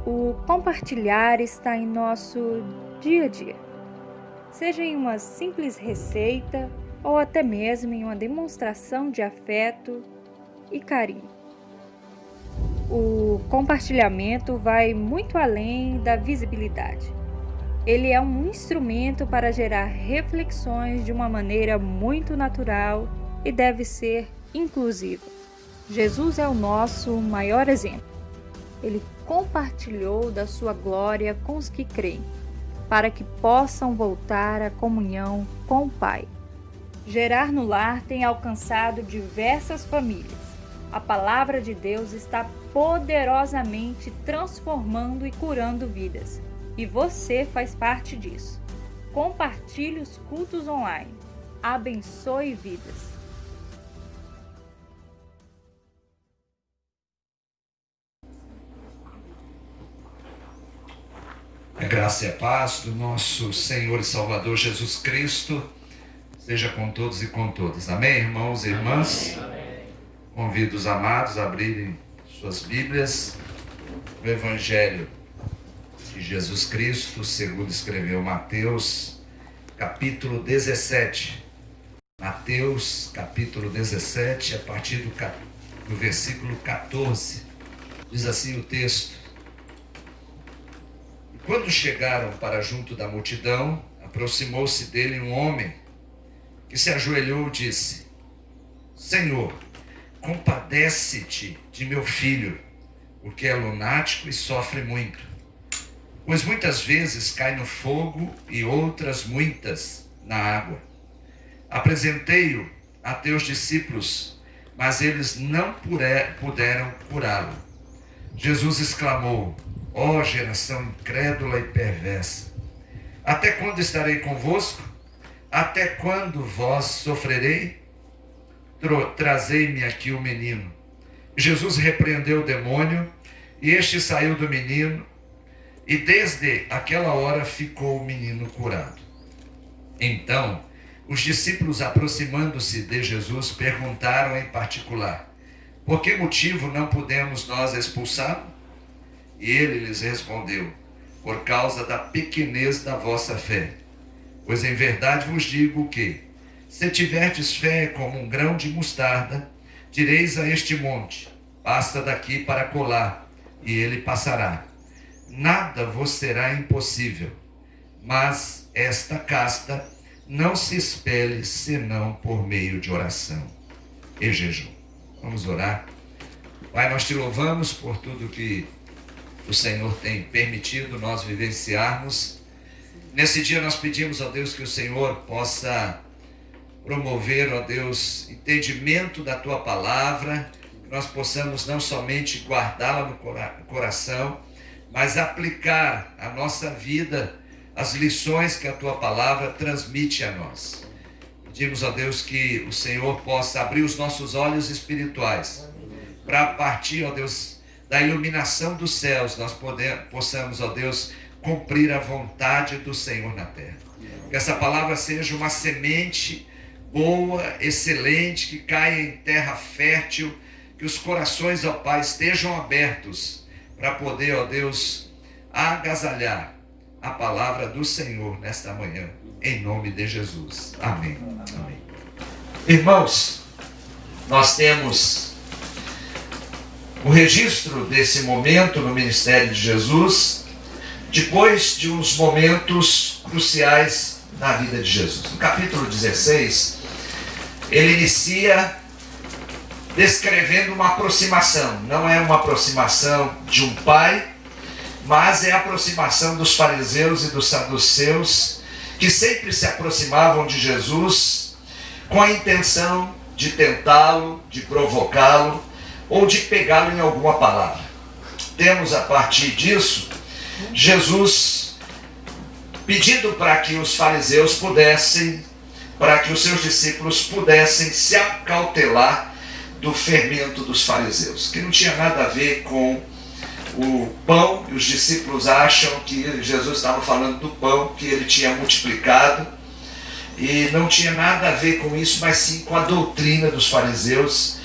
O compartilhar está em nosso dia a dia, seja em uma simples receita ou até mesmo em uma demonstração de afeto e carinho. O compartilhamento vai muito além da visibilidade. Ele é um instrumento para gerar reflexões de uma maneira muito natural e deve ser inclusiva. Jesus é o nosso maior exemplo. Ele compartilhou da sua glória com os que creem, para que possam voltar à comunhão com o Pai. Gerar no Lar tem alcançado diversas famílias. A palavra de Deus está poderosamente transformando e curando vidas. E você faz parte disso. Compartilhe os cultos online. Abençoe vidas. A graça e a paz do nosso Senhor e Salvador Jesus Cristo seja com todos e com todas. Amém, irmãos e irmãs? Amém. Convido os amados a abrirem suas Bíblias no Evangelho de Jesus Cristo, segundo escreveu Mateus, capítulo 17. Mateus, capítulo 17, a partir do versículo 14. Diz assim o texto: Quando chegaram para junto da multidão, aproximou-se dele um homem que se ajoelhou e disse: Senhor, compadece-te de meu filho, porque é lunático e sofre muito, pois muitas vezes cai no fogo e outras muitas na água. Apresentei-o a teus discípulos, mas eles não puderam curá-lo. Jesus exclamou: Ó geração incrédula e perversa, até quando estarei convosco? Até quando vós sofrerei? Trazei-me aqui o menino. Jesus repreendeu o demônio, e este saiu do menino, e desde aquela hora ficou o menino curado. Então, os discípulos, aproximando-se de Jesus, perguntaram em particular: Por que motivo não pudemos nós expulsá-lo? E ele lhes respondeu: Por causa da pequenez da vossa fé. Pois em verdade vos digo que, se tiverdes fé como um grão de mostarda, direis a este monte: Passa daqui para acolá, e ele passará. Nada vos será impossível. Mas esta casta não se expele senão por meio de oração e jejum. Vamos orar. Pai, nós te louvamos por tudo que o Senhor tem permitido nós vivenciarmos. Nesse dia nós pedimos, ó Deus, que o Senhor possa promover, ó Deus, entendimento da tua palavra, que nós possamos não somente guardá-la no coração, mas aplicar à nossa vida as lições que a tua palavra transmite a nós. Pedimos, ó Deus, que o Senhor possa abrir os nossos olhos espirituais, para a partir, ó Deus, da iluminação dos céus, nós possamos, ó Deus, cumprir a vontade do Senhor na terra. Que essa palavra seja uma semente boa, excelente, que caia em terra fértil, que os corações, ó Pai, estejam abertos para poder, ó Deus, agasalhar a palavra do Senhor nesta manhã, em nome de Jesus. Amém. Amém. Irmãos, nós temos o registro desse momento no ministério de Jesus, depois de uns momentos cruciais na vida de Jesus. No capítulo 16, ele inicia descrevendo uma aproximação. Não é uma aproximação de um pai, mas é a aproximação dos fariseus e dos saduceus, que sempre se aproximavam de Jesus com a intenção de tentá-lo, de provocá-lo, ou de pegá-lo em alguma palavra. Temos a partir disso Jesus pedindo para que os fariseus pudessem, para que os seus discípulos pudessem se acautelar do fermento dos fariseus, que não tinha nada a ver com o pão, e os discípulos acham que Jesus estava falando do pão que ele tinha multiplicado, e não tinha nada a ver com isso, mas sim com a doutrina dos fariseus,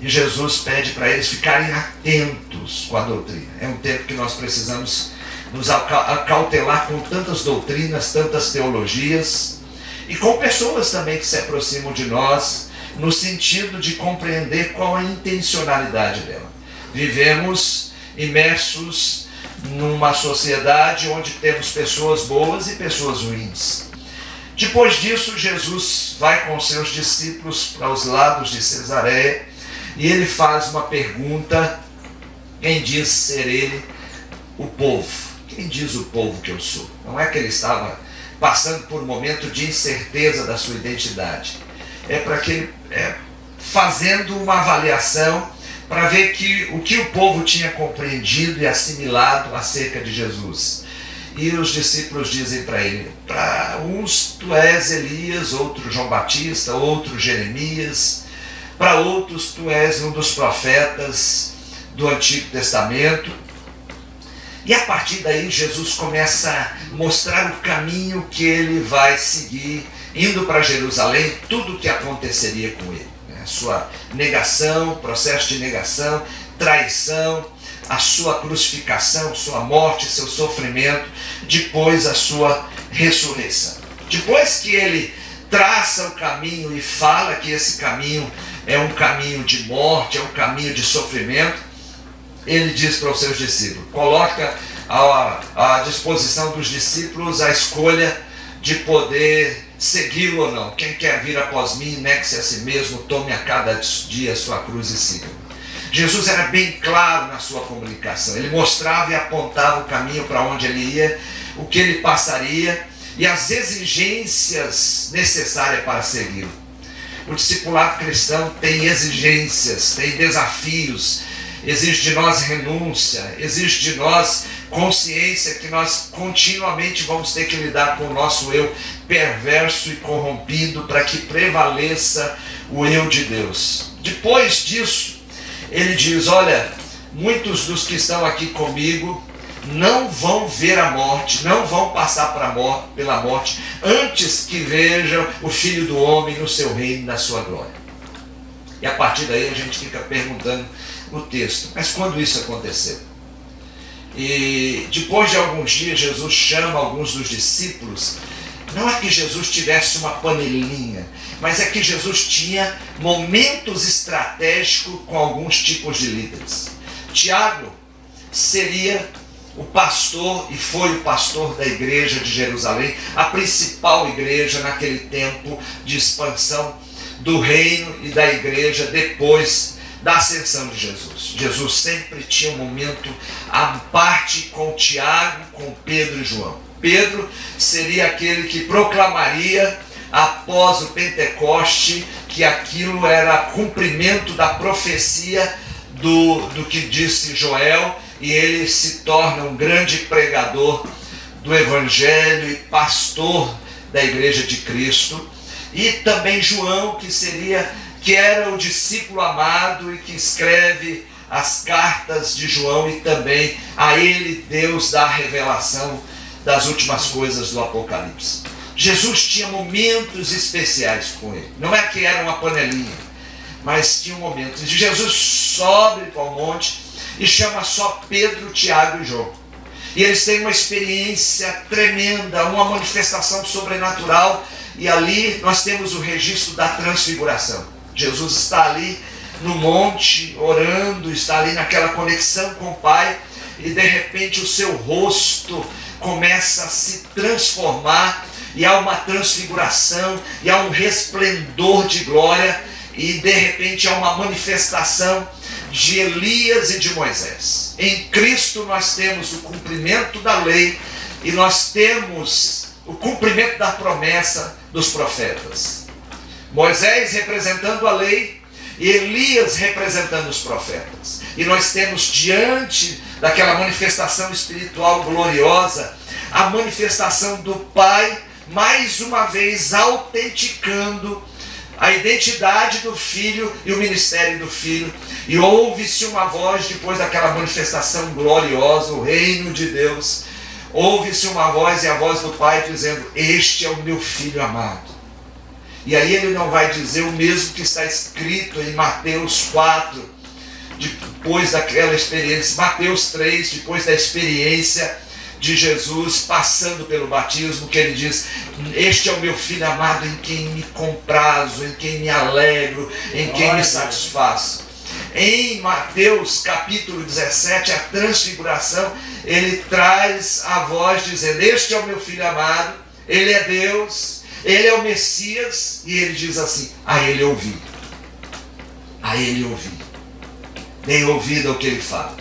E Jesus pede para eles ficarem atentos com a doutrina. É um tempo que nós precisamos nos acautelar com tantas doutrinas, tantas teologias, e com pessoas também que se aproximam de nós, no sentido de compreender qual a intencionalidade dela. Vivemos imersos numa sociedade onde temos pessoas boas e pessoas ruins. Depois disso, Jesus vai com seus discípulos para os lados de Cesareia e ele faz uma pergunta: quem diz ser ele o povo? Quem diz o povo que eu sou? Não é que ele estava passando por um momento de incerteza da sua identidade. É para que fazendo uma avaliação para ver o que o povo tinha compreendido e assimilado acerca de Jesus. E os discípulos dizem para ele: para uns tu és Elias, outro João Batista, outro Jeremias, para outros tu és um dos profetas do Antigo Testamento. E a partir daí Jesus começa a mostrar o caminho que ele vai seguir, indo para Jerusalém, tudo o que aconteceria com ele. A sua negação, processo de negação, traição, a sua crucificação, sua morte, seu sofrimento, depois a sua ressurreição. Depois que ele traça o caminho e fala que esse caminho é um caminho de morte, é um caminho de sofrimento, ele diz para os seus discípulos, coloca à disposição dos discípulos a escolha de poder segui-lo ou não. Quem quer vir após mim, negue-se a si mesmo, tome a cada dia a sua cruz e siga-me. Jesus era bem claro na sua comunicação. Ele mostrava e apontava o caminho para onde ele ia, o que ele passaria e as exigências necessárias para segui-lo. O discipulado cristão tem exigências, tem desafios, exige de nós renúncia, exige de nós consciência que nós continuamente vamos ter que lidar com o nosso eu perverso e corrompido para que prevaleça o eu de Deus. Depois disso, ele diz: olha, muitos dos que estão aqui comigo não vão ver a morte, não vão passar pela morte, antes que vejam o Filho do Homem no seu reino e na sua glória. E a partir daí a gente fica perguntando no texto, mas quando isso aconteceu? E depois de alguns dias Jesus chama alguns dos discípulos. Não é que Jesus tivesse uma panelinha, mas é que Jesus tinha momentos estratégicos com alguns tipos de líderes. Tiago seria o pastor, e foi o pastor da igreja de Jerusalém, a principal igreja naquele tempo de expansão do reino e da igreja depois da ascensão de Jesus. Jesus sempre tinha um momento à parte com Tiago, com Pedro e João. Pedro seria aquele que proclamaria após o Pentecoste que aquilo era cumprimento da profecia do que disse Joel, e ele se torna um grande pregador do Evangelho e pastor da igreja de Cristo. E também João, que era o discípulo amado e que escreve as cartas de João, e também a ele Deus dá a revelação das últimas coisas do Apocalipse. Jesus tinha momentos especiais com ele. Não é que era uma panelinha, mas tinha momentos. E Jesus sobe para o monte e chama só Pedro, Tiago e João. E eles têm uma experiência tremenda, uma manifestação sobrenatural. E ali nós temos o registro da transfiguração. Jesus está ali no monte orando, está ali naquela conexão com o Pai, e de repente o seu rosto começa a se transformar, e há uma transfiguração, e há um resplendor de glória, e de repente há uma manifestação de Elias e de Moisés. Em Cristo nós temos o cumprimento da lei, e nós temos o cumprimento da promessa dos profetas. Moisés representando a lei e Elias representando os profetas. E nós temos diante daquela manifestação espiritual gloriosa, a manifestação do Pai, mais uma vez autenticando a identidade do Filho e o ministério do Filho. E ouve-se uma voz depois daquela manifestação gloriosa, o reino de Deus. Ouve-se uma voz, e a voz do Pai dizendo: este é o meu Filho amado. E aí ele não vai dizer o mesmo que está escrito em Mateus 4, depois daquela experiência, Mateus 3, depois da experiência de Jesus passando pelo batismo, que ele diz: este é o meu filho amado em quem me comprazo, em quem me alegro, em quem me satisfaço. Em Mateus capítulo 17, a transfiguração, ele traz a voz dizendo: este é o meu filho amado, ele é Deus, ele é o Messias, e ele diz assim: a ele ouvi, deem ouvido ao que ele fala.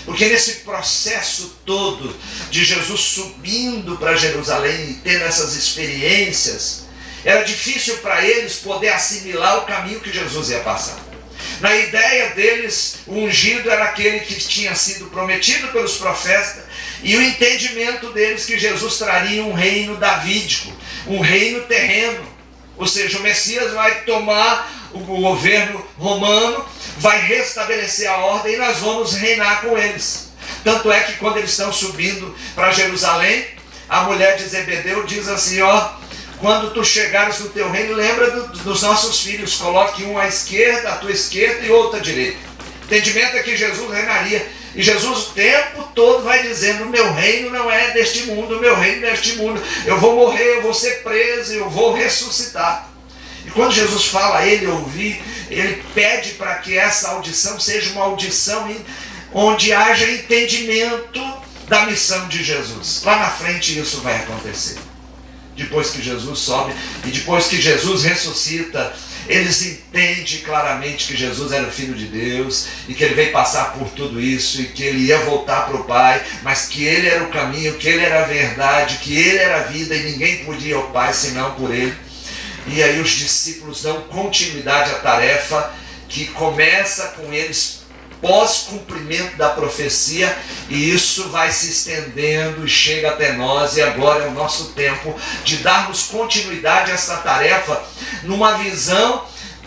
Porque nesse processo todo de Jesus subindo para Jerusalém e tendo essas experiências, era difícil para eles poder assimilar o caminho que Jesus ia passar. Na ideia deles, o ungido era aquele que tinha sido prometido pelos profetas, e o entendimento deles que Jesus traria um reino davídico, um reino terreno. Ou seja, o Messias vai tomar o governo romano, vai restabelecer a ordem e nós vamos reinar com eles. Tanto é que quando eles estão subindo para Jerusalém, a mulher de Zebedeu diz assim: ó, quando tu chegares no teu reino, lembra dos nossos filhos, coloque um à esquerda, à tua esquerda, e outro à direita. O entendimento é que Jesus reinaria. E Jesus o tempo todo vai dizendo: o meu reino não é deste mundo, o meu reino não é deste mundo. Eu vou morrer, eu vou ser preso, eu vou ressuscitar. E quando Jesus fala a ele ouvir, ele pede para que essa audição seja uma audição onde haja entendimento da missão de Jesus. Lá na frente isso vai acontecer. Depois que Jesus sobe e depois que Jesus ressuscita, eles entendem claramente que Jesus era o Filho de Deus e que ele veio passar por tudo isso e que ele ia voltar para o Pai, mas que ele era o caminho, que ele era a verdade, que ele era a vida e ninguém podia ir ao Pai senão por ele. E aí os discípulos dão continuidade à tarefa que começa com eles pós-cumprimento da profecia, e isso vai se estendendo e chega até nós, e agora é o nosso tempo de darmos continuidade a essa tarefa numa visão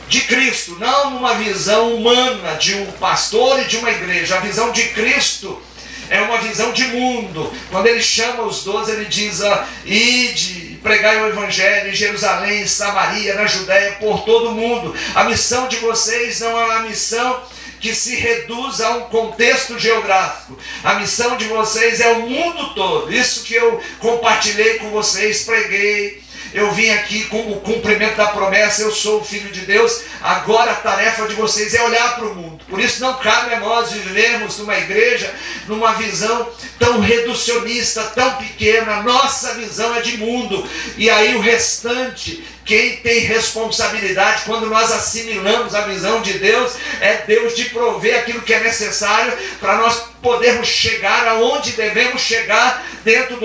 de Cristo, não numa visão humana de um pastor e de uma igreja. A visão de Cristo é uma visão de mundo. Quando ele chama os 12, ele diz: ide, pregai o evangelho em Jerusalém, em Samaria, na Judéia, por todo o mundo. A missão de vocês não é uma missão que se reduz a um contexto geográfico. A missão de vocês é o mundo todo. Isso que eu compartilhei com vocês, preguei. Eu vim aqui com o cumprimento da promessa: eu sou o Filho de Deus. Agora a tarefa de vocês é olhar para o mundo. Por isso não cabe a nós vivermos numa igreja, numa visão tão reducionista, tão pequena. Nossa visão é de mundo. E aí o restante, quem tem responsabilidade quando nós assimilamos a visão de Deus, é Deus de prover aquilo que é necessário para nós podermos chegar aonde devemos chegar dentro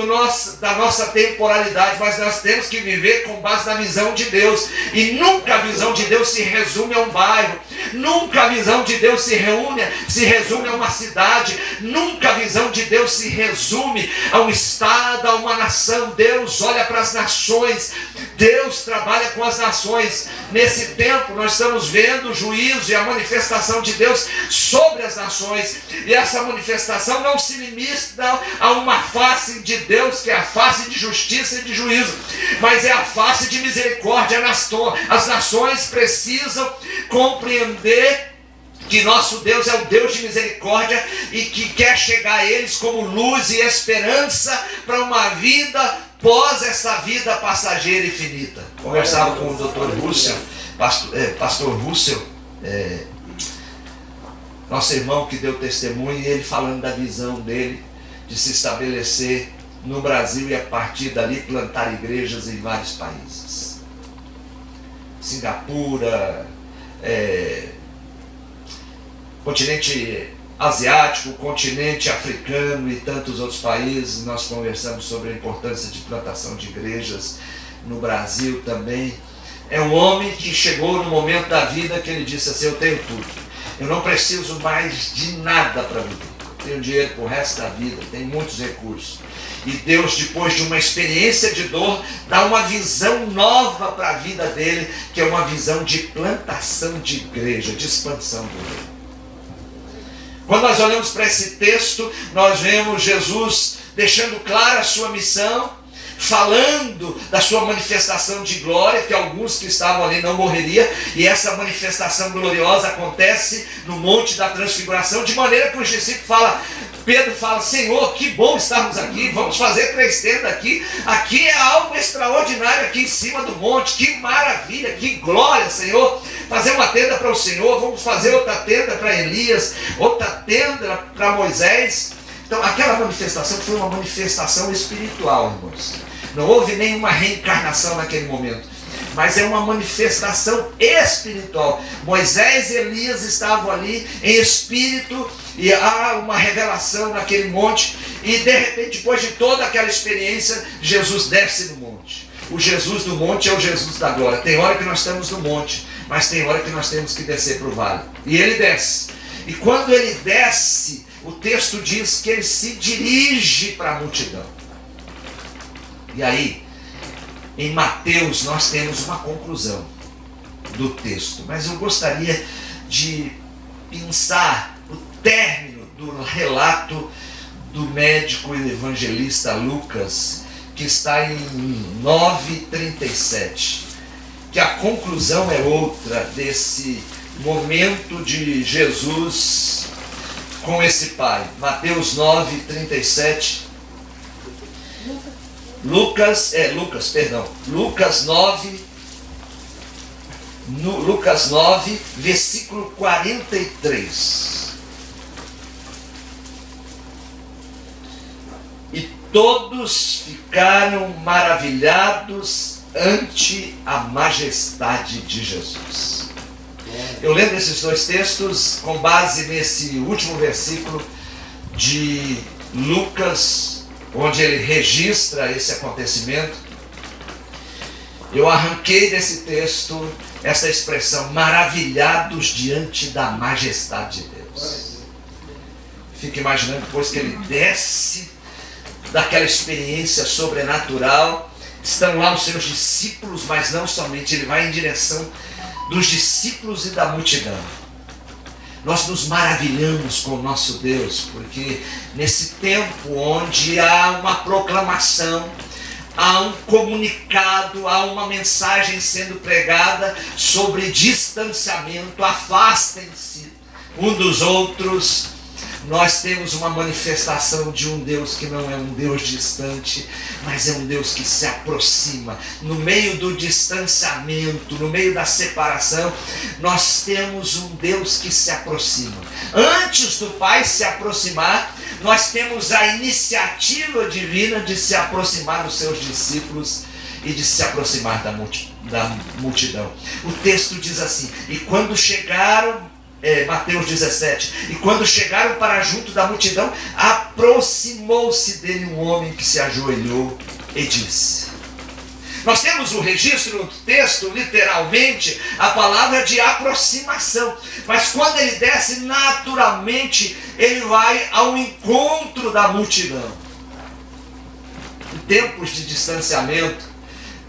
da nossa temporalidade. Mas nós temos que viver com base na visão de Deus. E nunca a visão de Deus se resume a um bairro. Nunca a visão de Deus se resume a uma cidade. Nunca a visão de Deus se resume a um estado, a uma nação. Deus olha para as nações. Deus trabalha com as nações. Nesse tempo nós estamos vendo o juízo e a manifestação de Deus sobre as nações. E essa manifestação não se limita a uma face de Deus, que é a face de justiça e de juízo, mas é a face de misericórdia. As nações precisam compreender que nosso Deus é o Deus de misericórdia e que quer chegar a eles como luz e esperança para uma vida pós essa vida passageira e finita. Conversava com o Dr. Russell, pastor Russell, nosso irmão que deu testemunho, e ele falando da visão dele de se estabelecer no Brasil e a partir dali plantar igrejas em vários países. Singapura, continente asiático, continente africano e tantos outros países. Nós conversamos sobre a importância de plantação de igrejas no Brasil também. É um homem que chegou no momento da vida que ele disse assim: eu tenho tudo, eu não preciso mais de nada para viver, eu tenho dinheiro para o resto da vida, tenho muitos recursos. E Deus, depois de uma experiência de dor, dá uma visão nova para a vida dele, que é uma visão de plantação de igreja, de expansão do reino. Quando nós olhamos para esse texto, nós vemos Jesus deixando clara a sua missão, falando da sua manifestação de glória, que alguns que estavam ali não morreriam, e essa manifestação gloriosa acontece no Monte da Transfiguração, de maneira que os discípulos Pedro fala: Senhor, que bom estarmos aqui, vamos fazer 3 tendas aqui é algo extraordinário aqui em cima do monte, que maravilha, que glória, Senhor, fazer uma tenda para o Senhor, vamos fazer outra tenda para Elias, outra tenda para Moisés. Então aquela manifestação foi uma manifestação espiritual, irmãos. Não houve nenhuma reencarnação naquele momento, mas é uma manifestação espiritual. Moisés e Elias estavam ali em espírito, e há uma revelação naquele monte, e de repente, depois de toda aquela experiência, Jesus desce no monte. O Jesus do monte é o Jesus da glória. Tem hora que nós estamos no monte, mas tem hora que nós temos que descer para o vale. E ele desce. E quando ele desce, o texto diz que ele se dirige para a multidão. E aí, em Mateus, nós temos uma conclusão do texto. Mas eu gostaria de pensar o término do relato do médico e evangelista Lucas, que está em 9:37. Que a conclusão é outra desse momento de Jesus com esse pai. Mateus 9:37. Lucas 9, versículo 43. E todos ficaram maravilhados ante a majestade de Jesus. Eu lendo esses 2 textos com base nesse último versículo de Lucas, onde ele registra esse acontecimento. Eu arranquei desse texto essa expressão: maravilhados diante da majestade de Deus. Fico imaginando depois que ele desce daquela experiência sobrenatural, estão lá os seus discípulos, mas não somente, ele vai em direção dos discípulos e da multidão. Nós nos maravilhamos com o nosso Deus, porque nesse tempo onde há uma proclamação, há um comunicado, há uma mensagem sendo pregada sobre distanciamento, afastem-se um dos outros, nós temos uma manifestação de um Deus que não é um Deus distante, mas é um Deus que se aproxima. No meio do distanciamento, no meio da separação, nós temos um Deus que se aproxima. Antes do Pai se aproximar, nós temos a iniciativa divina de se aproximar dos seus discípulos e de se aproximar da multidão. O texto diz assim: e quando chegaram, Mateus 17, e quando chegaram para junto da multidão, aproximou-se dele um homem que se ajoelhou e disse. Nós temos o registro no texto, literalmente, a palavra de aproximação. Mas quando ele desce, naturalmente, ele vai ao encontro da multidão. Em tempos de distanciamento,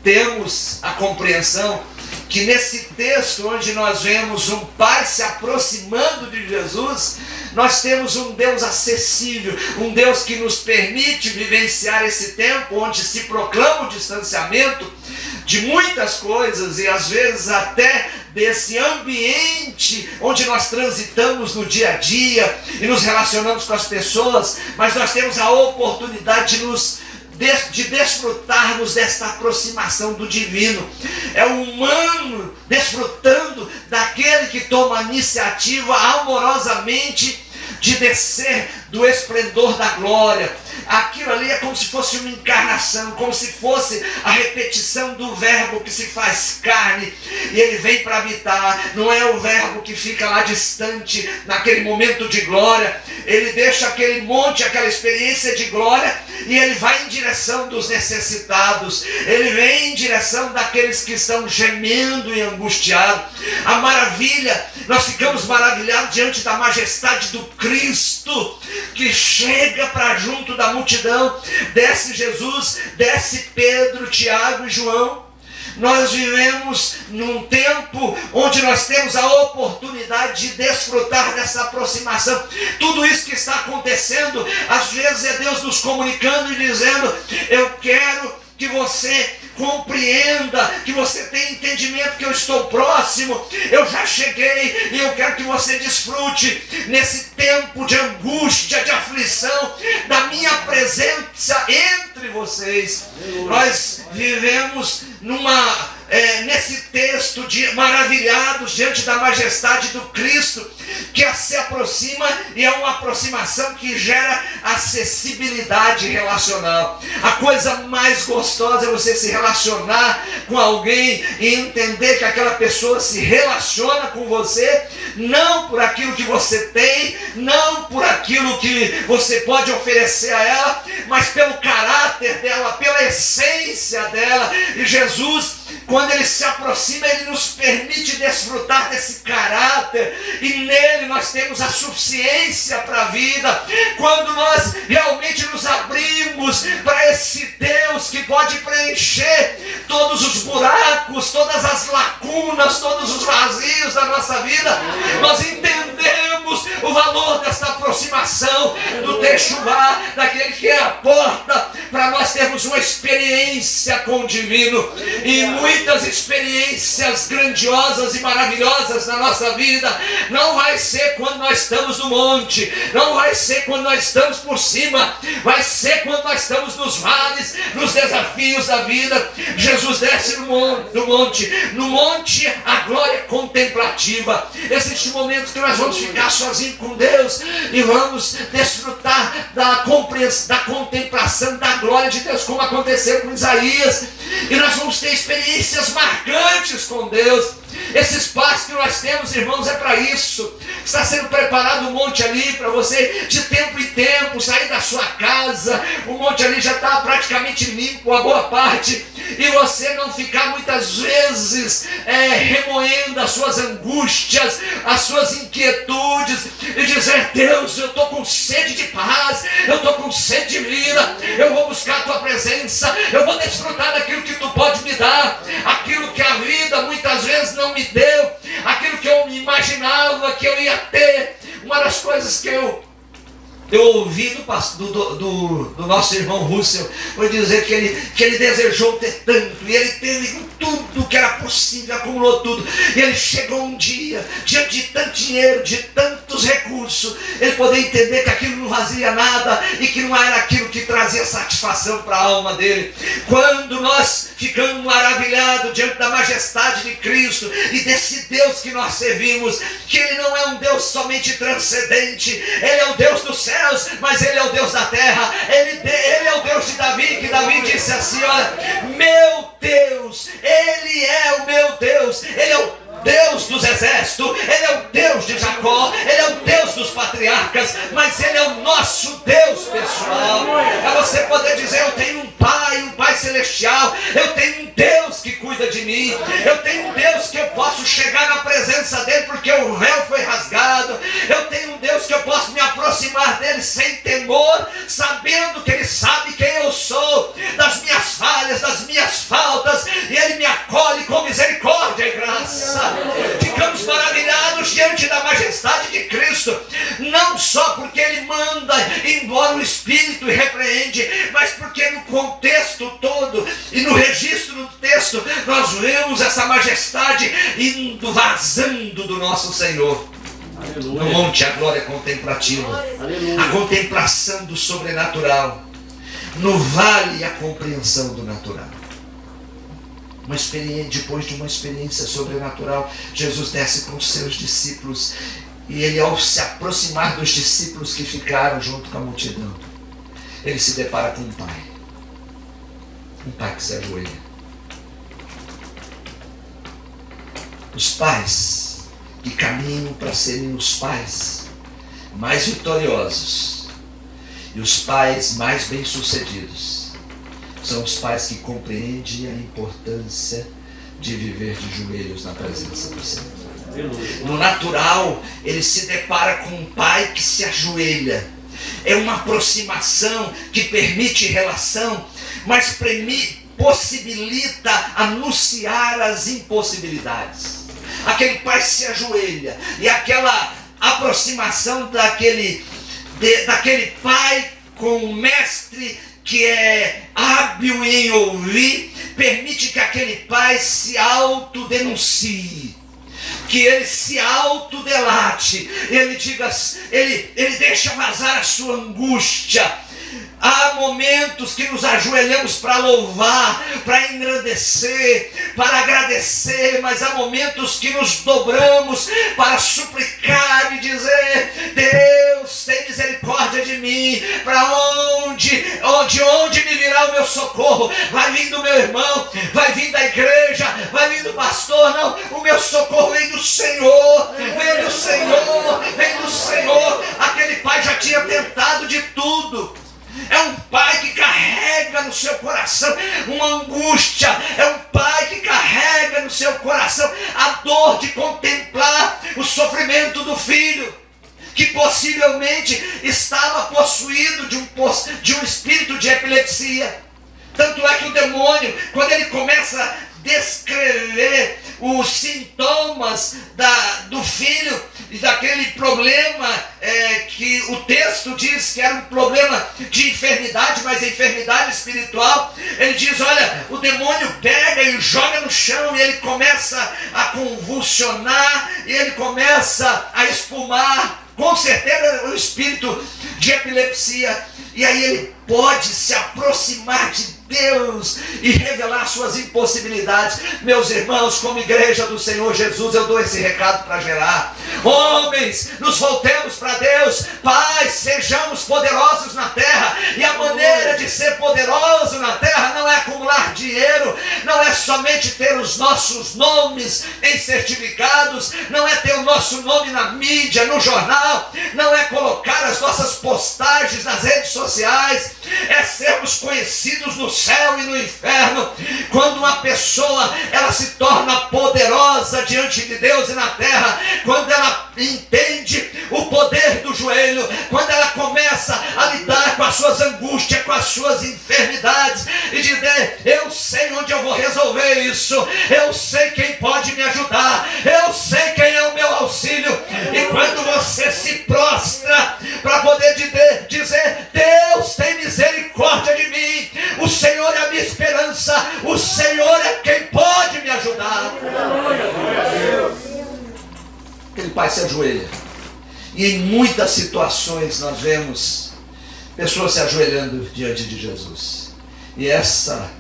temos a compreensão que nesse texto onde nós vemos um pai se aproximando de Jesus, nós temos um Deus acessível, um Deus que nos permite vivenciar esse tempo onde se proclama o distanciamento de muitas coisas e às vezes até desse ambiente onde nós transitamos no dia a dia e nos relacionamos com as pessoas, mas nós temos a oportunidade de desfrutarmos desta aproximação do divino. É o humano desfrutando daquele que toma a iniciativa amorosamente de descer do esplendor da glória. Aquilo ali é como se fosse uma encarnação, como se fosse a repetição do verbo que se faz carne e ele vem para habitar. Não é o verbo que fica lá distante naquele momento de glória. Ele deixa aquele monte, aquela experiência de glória e ele vai em direção dos necessitados. Ele vem em direção daqueles que estão gemendo e angustiados. A maravilha, nós ficamos maravilhados diante da majestade do Cristo que chega para junto da multidão. Desce Jesus, desce Pedro, Tiago e João. Nós vivemos num tempo onde nós temos a oportunidade de desfrutar dessa aproximação. Tudo isso que está acontecendo, às vezes é Deus nos comunicando e dizendo: eu quero que você compreenda, que você tenha entendimento que eu estou próximo, eu já cheguei e eu quero que você desfrute nesse tempo de angústia, de aflição, da minha presença entre vocês. Nós vivemos nesse texto maravilhados diante da majestade do Cristo, que se aproxima, e é uma aproximação que gera acessibilidade relacional. A coisa mais gostosa é você se relacionar com alguém e entender que aquela pessoa se relaciona com você não por aquilo que você tem, não por aquilo que você pode oferecer a ela, mas pelo caráter dela, pela essência dela. E Jesus, quando ele se aproxima, ele nos permite desfrutar desse caráter, e nele nós temos a suficiência para a vida. Quando nós realmente nos abrimos para esse Deus que pode preencher todos os buracos, todas as lacunas, todos os vazios da nossa vida, nós entendemos o valor dessa aproximação do Techuvá, daquele que é a porta para nós termos uma experiência com o divino. E muitas experiências grandiosas e maravilhosas na nossa vida não vai ser quando nós estamos no monte, não vai ser quando nós estamos por cima, vai ser quando nós estamos nos vales, nos desafios da vida. Jesus desce no monte a glória contemplativa. Existem momentos que nós vamos ficar sozinhos com Deus e vamos desfrutar da contemplação da glória de Deus, como aconteceu com Isaías, e nós vamos ter experiências marcantes com Deus. Esse espaço que nós temos, irmãos, é para isso. Está sendo preparado um monte ali para você, de tempo em tempo, sair da sua casa. O monte ali já está praticamente limpo, a boa parte, e você não ficar muitas vezes remoendo as suas angústias, as suas inquietudes, e dizer: Deus, eu estou com sede de paz, eu estou com sede de vida, eu vou buscar a tua presença, eu vou desfrutar daquilo que tu pode me dar, aquilo que a vida muitas vezes não me deu, aquilo que eu me imaginava que eu ia ter. Uma das coisas que eu ouvi do nosso irmão Russell foi dizer que ele desejou ter tanto, e ele teve tudo que era possível, acumulou tudo, e ele chegou um dia, diante de tanto dinheiro, de tantos recursos, ele poder entender que aquilo não fazia nada, e que não era aquilo que trazia satisfação para a alma dele. Quando nós ficamos maravilhados diante da majestade de Cristo e desse Deus que nós servimos, que ele não é um Deus somente transcendente, ele é o Deus dos céus, mas ele é o Deus da terra. Ele é o Deus de Davi, que Davi disse assim: olha, meu Deus, ele é o meu Deus, ele é o Deus dos exércitos, ele é o Deus de Jacó, ele é o Deus dos patriarcas, mas ele é o nosso Deus pessoal. É você poder dizer: eu tenho um Pai celestial, eu tenho um Deus que cuida de mim, eu tenho um Deus que eu posso chegar na presença dele porque o véu foi rasgado, eu tenho um Deus que eu posso me aproximar dele sem temor, sabendo que ele sabe quem eu sou, das minhas falhas, das minhas faltas, e ele me acolhe com misericórdia e graça. Ficamos maravilhados diante da majestade de Cristo, não só porque ele manda embora o Espírito e repreende, mas porque no contexto todo e no registro do texto nós vemos essa majestade indo, vazando do nosso Senhor. Aleluia. No monte a glória contemplativa, aleluia, a contemplação do sobrenatural, no vale a compreensão do natural. Depois de uma experiência sobrenatural, Jesus desce com os seus discípulos, e ele, ao se aproximar dos discípulos que ficaram junto com a multidão, ele se depara com um pai que se ajoelha. Os pais que caminham para serem os pais mais vitoriosos e os pais mais bem-sucedidos são os pais que compreendem a importância de viver de joelhos na presença do Senhor. No natural, ele se depara com um pai que se ajoelha. É uma aproximação que permite relação, mas possibilita anunciar as impossibilidades. Aquele pai se ajoelha, e aquela aproximação daquele pai com o mestre que é hábil em ouvir, permite que aquele pai se autodenuncie, que ele se autodelate, ele diga, ele deixa vazar a sua angústia. Há momentos que nos ajoelhamos para louvar, para engrandecer, para agradecer, mas há momentos que nos dobramos para suplicar e dizer: Deus, tem misericórdia de mim. Para onde me virá o meu socorro? Vai vir do meu irmão, vai vir da igreja, vai vir do pastor? Não, o meu socorro vem do Senhor, vem do Senhor, vem do Senhor. Aquele pai já tinha tentado de tudo. É um pai que carrega no seu coração uma angústia. É um pai que carrega no seu coração a dor de contemplar o sofrimento do filho, que possivelmente estava possuído de um espírito de epilepsia. Tanto é que o demônio, quando ele começa a descrever os sintomas do filho e daquele problema que o texto diz que era um problema de enfermidade, mas enfermidade espiritual, ele diz: olha, o demônio pega e joga no chão, e ele começa a convulsionar, e ele começa a espumar, com certeza o espírito de epilepsia. E aí ele pode se aproximar de Deus e revelar suas impossibilidades. Meus irmãos, como igreja do Senhor Jesus, eu dou esse recado para gerar. Homens, nos voltemos para Deus. Pais, sejamos poderosos na terra. E a maneira de ser poderoso na terra não é acumular dinheiro, não é somente ter os nossos nomes em certificados, não é ter o nosso nome na mídia, no jornal, não é colocar as nossas postagens nas redes sociais, é sermos conhecidos no céu e no inferno. Quando uma pessoa ela se torna poderosa diante de Deus e na terra, quando ela entende o poder do joelho, quando ela começa a lidar com as suas angústias, com as suas enfermidades, e dizer: eu sei onde eu vou resolver isso, eu sei quem pode me ajudar, eu sei quem é o meu auxílio. E quando você se prostra para poder dizer: Deus, tem misericórdia de mim, o Senhor é a minha esperança, o Senhor é quem pode me ajudar. Aquele pai se ajoelha. E em muitas situações nós vemos pessoas se ajoelhando diante de Jesus. E essa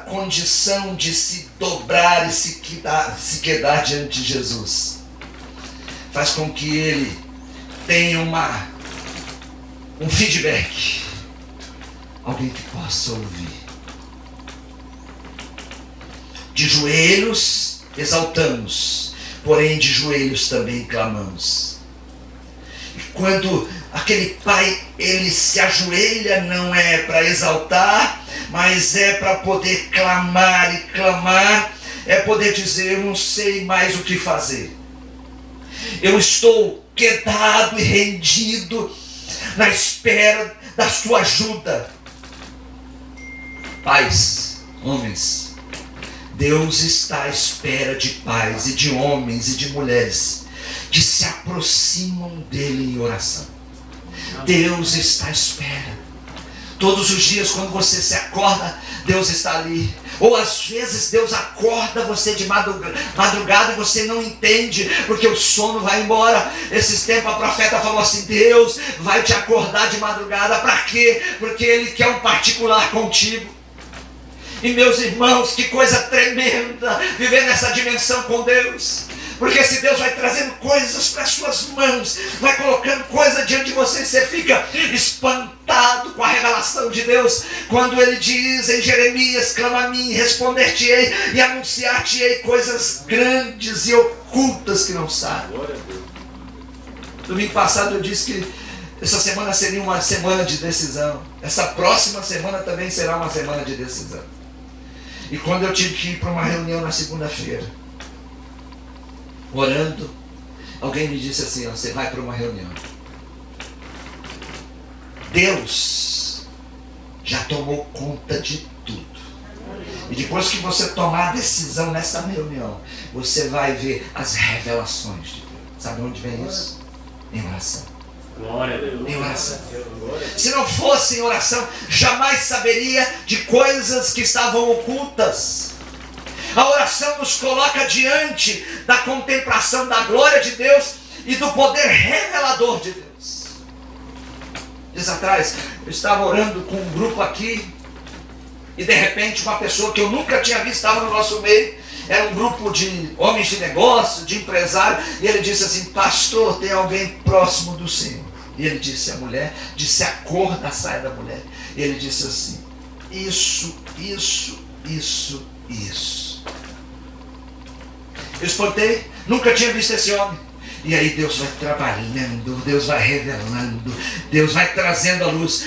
condição de se dobrar e se quedar diante de Jesus faz com que ele tenha um feedback. Alguém que possa ouvir. De joelhos exaltamos, porém de joelhos também clamamos. E quando aquele pai ele se ajoelha, não é para exaltar, mas é para poder clamar. E clamar é poder dizer: eu não sei mais o que fazer, eu estou quedado e rendido na espera da sua ajuda. Pais, homens, Deus está à espera de pais e de homens e de mulheres que se aproximam dele em oração. Deus está à espera. Todos os dias, quando você se acorda, Deus está ali. Ou às vezes Deus acorda você de madrugada e você não entende, porque o sono vai embora. Esses tempos a profeta falou assim: Deus vai te acordar de madrugada. Para quê? Porque Ele quer um particular contigo. E meus irmãos, que coisa tremenda viver nessa dimensão com Deus. Porque se Deus vai trazendo coisas para as suas mãos, vai colocando coisa diante de você, você fica espantado com a revelação de Deus. Quando Ele diz em Jeremias: clama a mim, responder-te-ei e anunciar-te-ei coisas grandes e ocultas que não sabem. Domingo passado eu disse que essa semana seria uma semana de decisão. Essa próxima semana também será uma semana de decisão. E quando eu tive que ir para uma reunião na segunda-feira, orando, alguém me disse assim: você vai para uma reunião. Deus já tomou conta de tudo. E depois que você tomar a decisão nessa reunião, você vai ver as revelações de Deus. Sabe onde vem isso? Em oração. Glória a Deus. Em oração. Se não fosse em oração, jamais saberia de coisas que estavam ocultas. A oração nos coloca diante da contemplação da glória de Deus e do poder revelador de Deus. Dias atrás, eu estava orando com um grupo aqui, e de repente uma pessoa que eu nunca tinha visto estava no nosso meio. Era um grupo de homens de negócio, de empresário, e ele disse assim: pastor, tem alguém próximo do Senhor? E ele disse a mulher, disse a cor da saia da mulher, e ele disse assim: isso. Eu espantei, nunca tinha visto esse homem. E aí Deus vai trabalhando, Deus vai revelando, Deus vai trazendo a luz.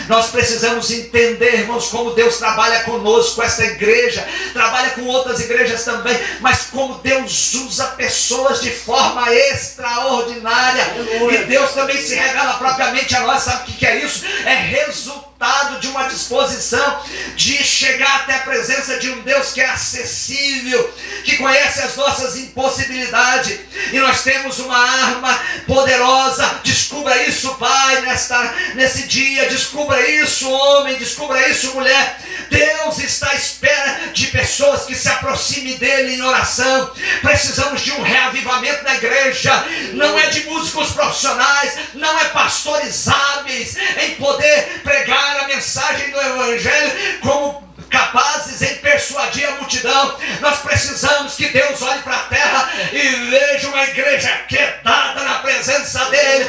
Nós precisamos entender, irmãos, como Deus trabalha conosco, esta igreja, trabalha com outras igrejas também, mas como Deus usa pessoas de forma extraordinária. E Deus também se revela propriamente a nós. Sabe o que é isso? É resultado de uma disposição de chegar até a presença de um Deus que é acessível, que conhece as nossas impossibilidades. E nós temos uma arma poderosa. Descubra isso, Pai, nesse dia. Descubra isso, homem. Descubra isso, mulher. Deus está à espera de pessoas que se aproximem dele em oração. Precisamos de um reavivamento na igreja. Não é de músicos profissionais, não é pastores hábeis em poder pregar a mensagem do Evangelho como capazes em persuadir a multidão. Nós precisamos que Deus olhe para a terra e veja uma igreja quedada na presença dele,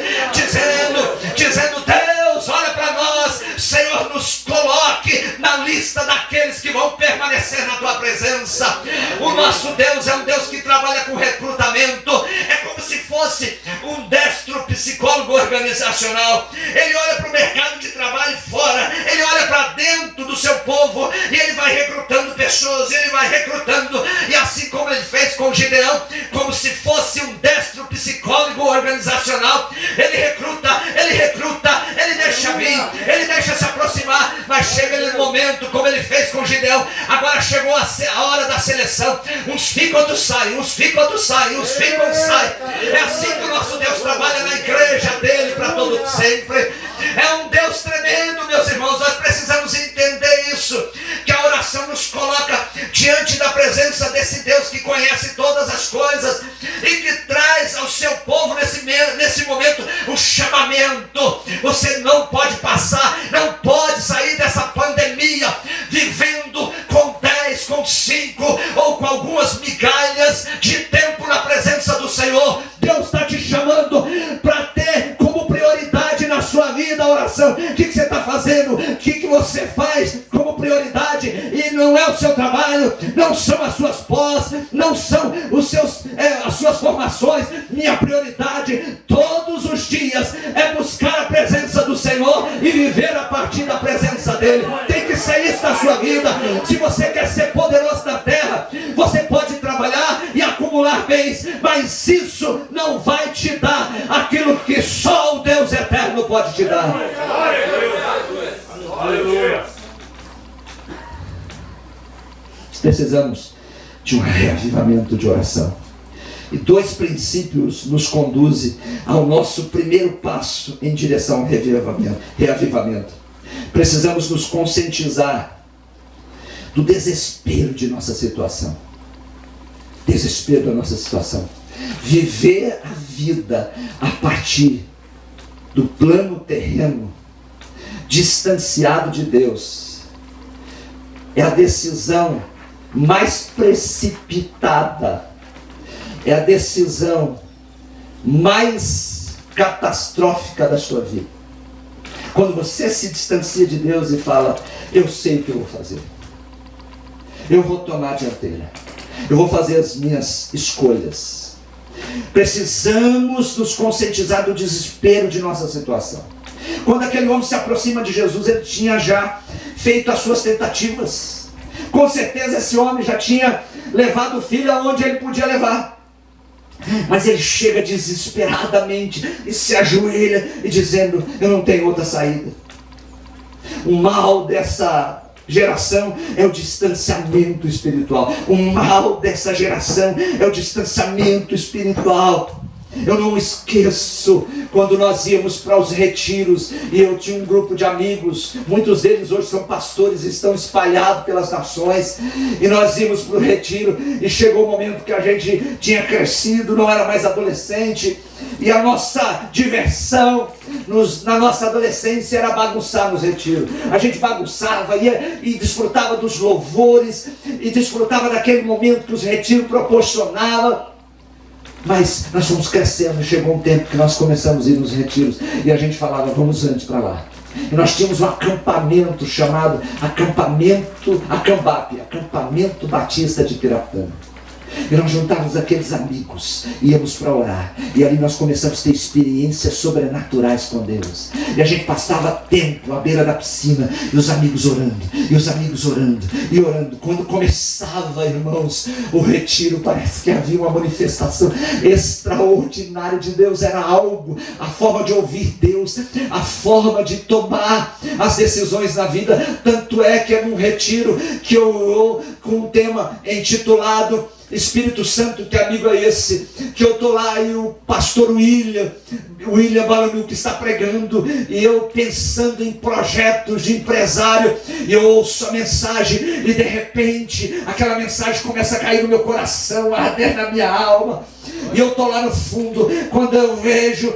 dizendo: Deus, olha para nós, Senhor, nos coloque na lista daqueles que vão permanecer na tua presença. O nosso Deus é um Deus que trabalha com recrutamento. É como se fosse um destro psicólogo organizacional. Ele olha para o mercado de trabalho fora, ele olha para dentro do seu povo, e ele vai recrutando pessoas, ele vai recrutando, e assim como ele fez com Gideão, como se fosse um destro psicólogo organizacional, ele recruta, ele deixa vir, ele deixa se aproximar, mas chega no momento, como ele fez com Gideão, agora chegou a hora da seleção. Uns ficam, outros saem, uns ficam, outros saem, uns ficam, outros saem. É assim que o nosso Deus trabalha na igreja dele para todo sempre. É um Deus tremendo, meus irmãos. Nós precisamos entender isso, que a oração nos coloca diante da presença desse Deus que conhece todas as coisas e que traz ao seu povo nesse momento o chamamento. Você não pode passar, não pode sair dessa pandemia vivendo com 10, com 5 ou com algumas migalhas de tempo na presença do Senhor. Deus está te chamando para ter como prioridade na sua vida a oração. O que você está fazendo? O que você faz como prioridade? E não é o seu trabalho, não são as suas pós, não são as suas formações. Minha prioridade todos os dias é buscar a presença do Senhor e viver a partir da presença dele. Tem que ser isso na sua vida. Se você quer ser poderoso na terra, você pode trabalhar e acumular bens, mas isso não vai te dar aquilo que só o Deus eterno pode te dar. Aleluia. Precisamos de um reavivamento de oração. E 2 princípios nos conduzem ao nosso primeiro passo em direção ao reavivamento. Precisamos nos conscientizar do desespero de nossa situação. Desespero da nossa situação. Viver a vida a partir do plano terreno, distanciado de Deus, é a decisão mais precipitada, é a decisão mais catastrófica da sua vida. Quando você se distancia de Deus e fala: eu sei o que eu vou fazer, eu vou tomar a dianteira, eu vou fazer as minhas escolhas. Precisamos nos conscientizar do desespero de nossa situação. Quando aquele homem se aproxima de Jesus, ele tinha já feito as suas tentativas. Com certeza esse homem já tinha levado o filho aonde ele podia levar. Mas ele chega desesperadamente e se ajoelha e dizendo: eu não tenho outra saída. O mal dessa geração é o distanciamento espiritual. O mal dessa geração é o distanciamento espiritual. Eu não esqueço quando nós íamos para os retiros e eu tinha um grupo de amigos, muitos deles hoje são pastores, estão espalhados pelas nações, e nós íamos para o retiro e chegou o momento que a gente tinha crescido, não era mais adolescente, e a nossa diversão na nossa adolescência era bagunçar nos retiros. A gente bagunçava, ia e desfrutava dos louvores e desfrutava daquele momento que os retiros proporcionavam. Mas nós fomos crescendo, chegou um tempo que nós começamos a ir nos retiros e a gente falava, vamos antes para lá. E nós tínhamos um acampamento chamado Acampamento Batista de Pirapã. E nós juntávamos aqueles amigos, íamos para orar, e ali nós começamos a ter experiências sobrenaturais com Deus. E a gente passava tempo à beira da piscina, e os amigos orando, e os amigos orando, e orando. Quando começava, irmãos, o retiro, parece que havia uma manifestação extraordinária de Deus. Era algo, a forma de ouvir Deus, a forma de tomar as decisões na vida. Tanto é que é num retiro que eu orou com um tema intitulado Espírito Santo, que amigo é esse? Que eu estou lá e o pastor William Baranu que está pregando, e eu pensando em projetos de empresário, e eu ouço a mensagem, e de repente aquela mensagem começa a cair no meu coração, a arder na minha alma. E eu estou lá no fundo, quando eu vejo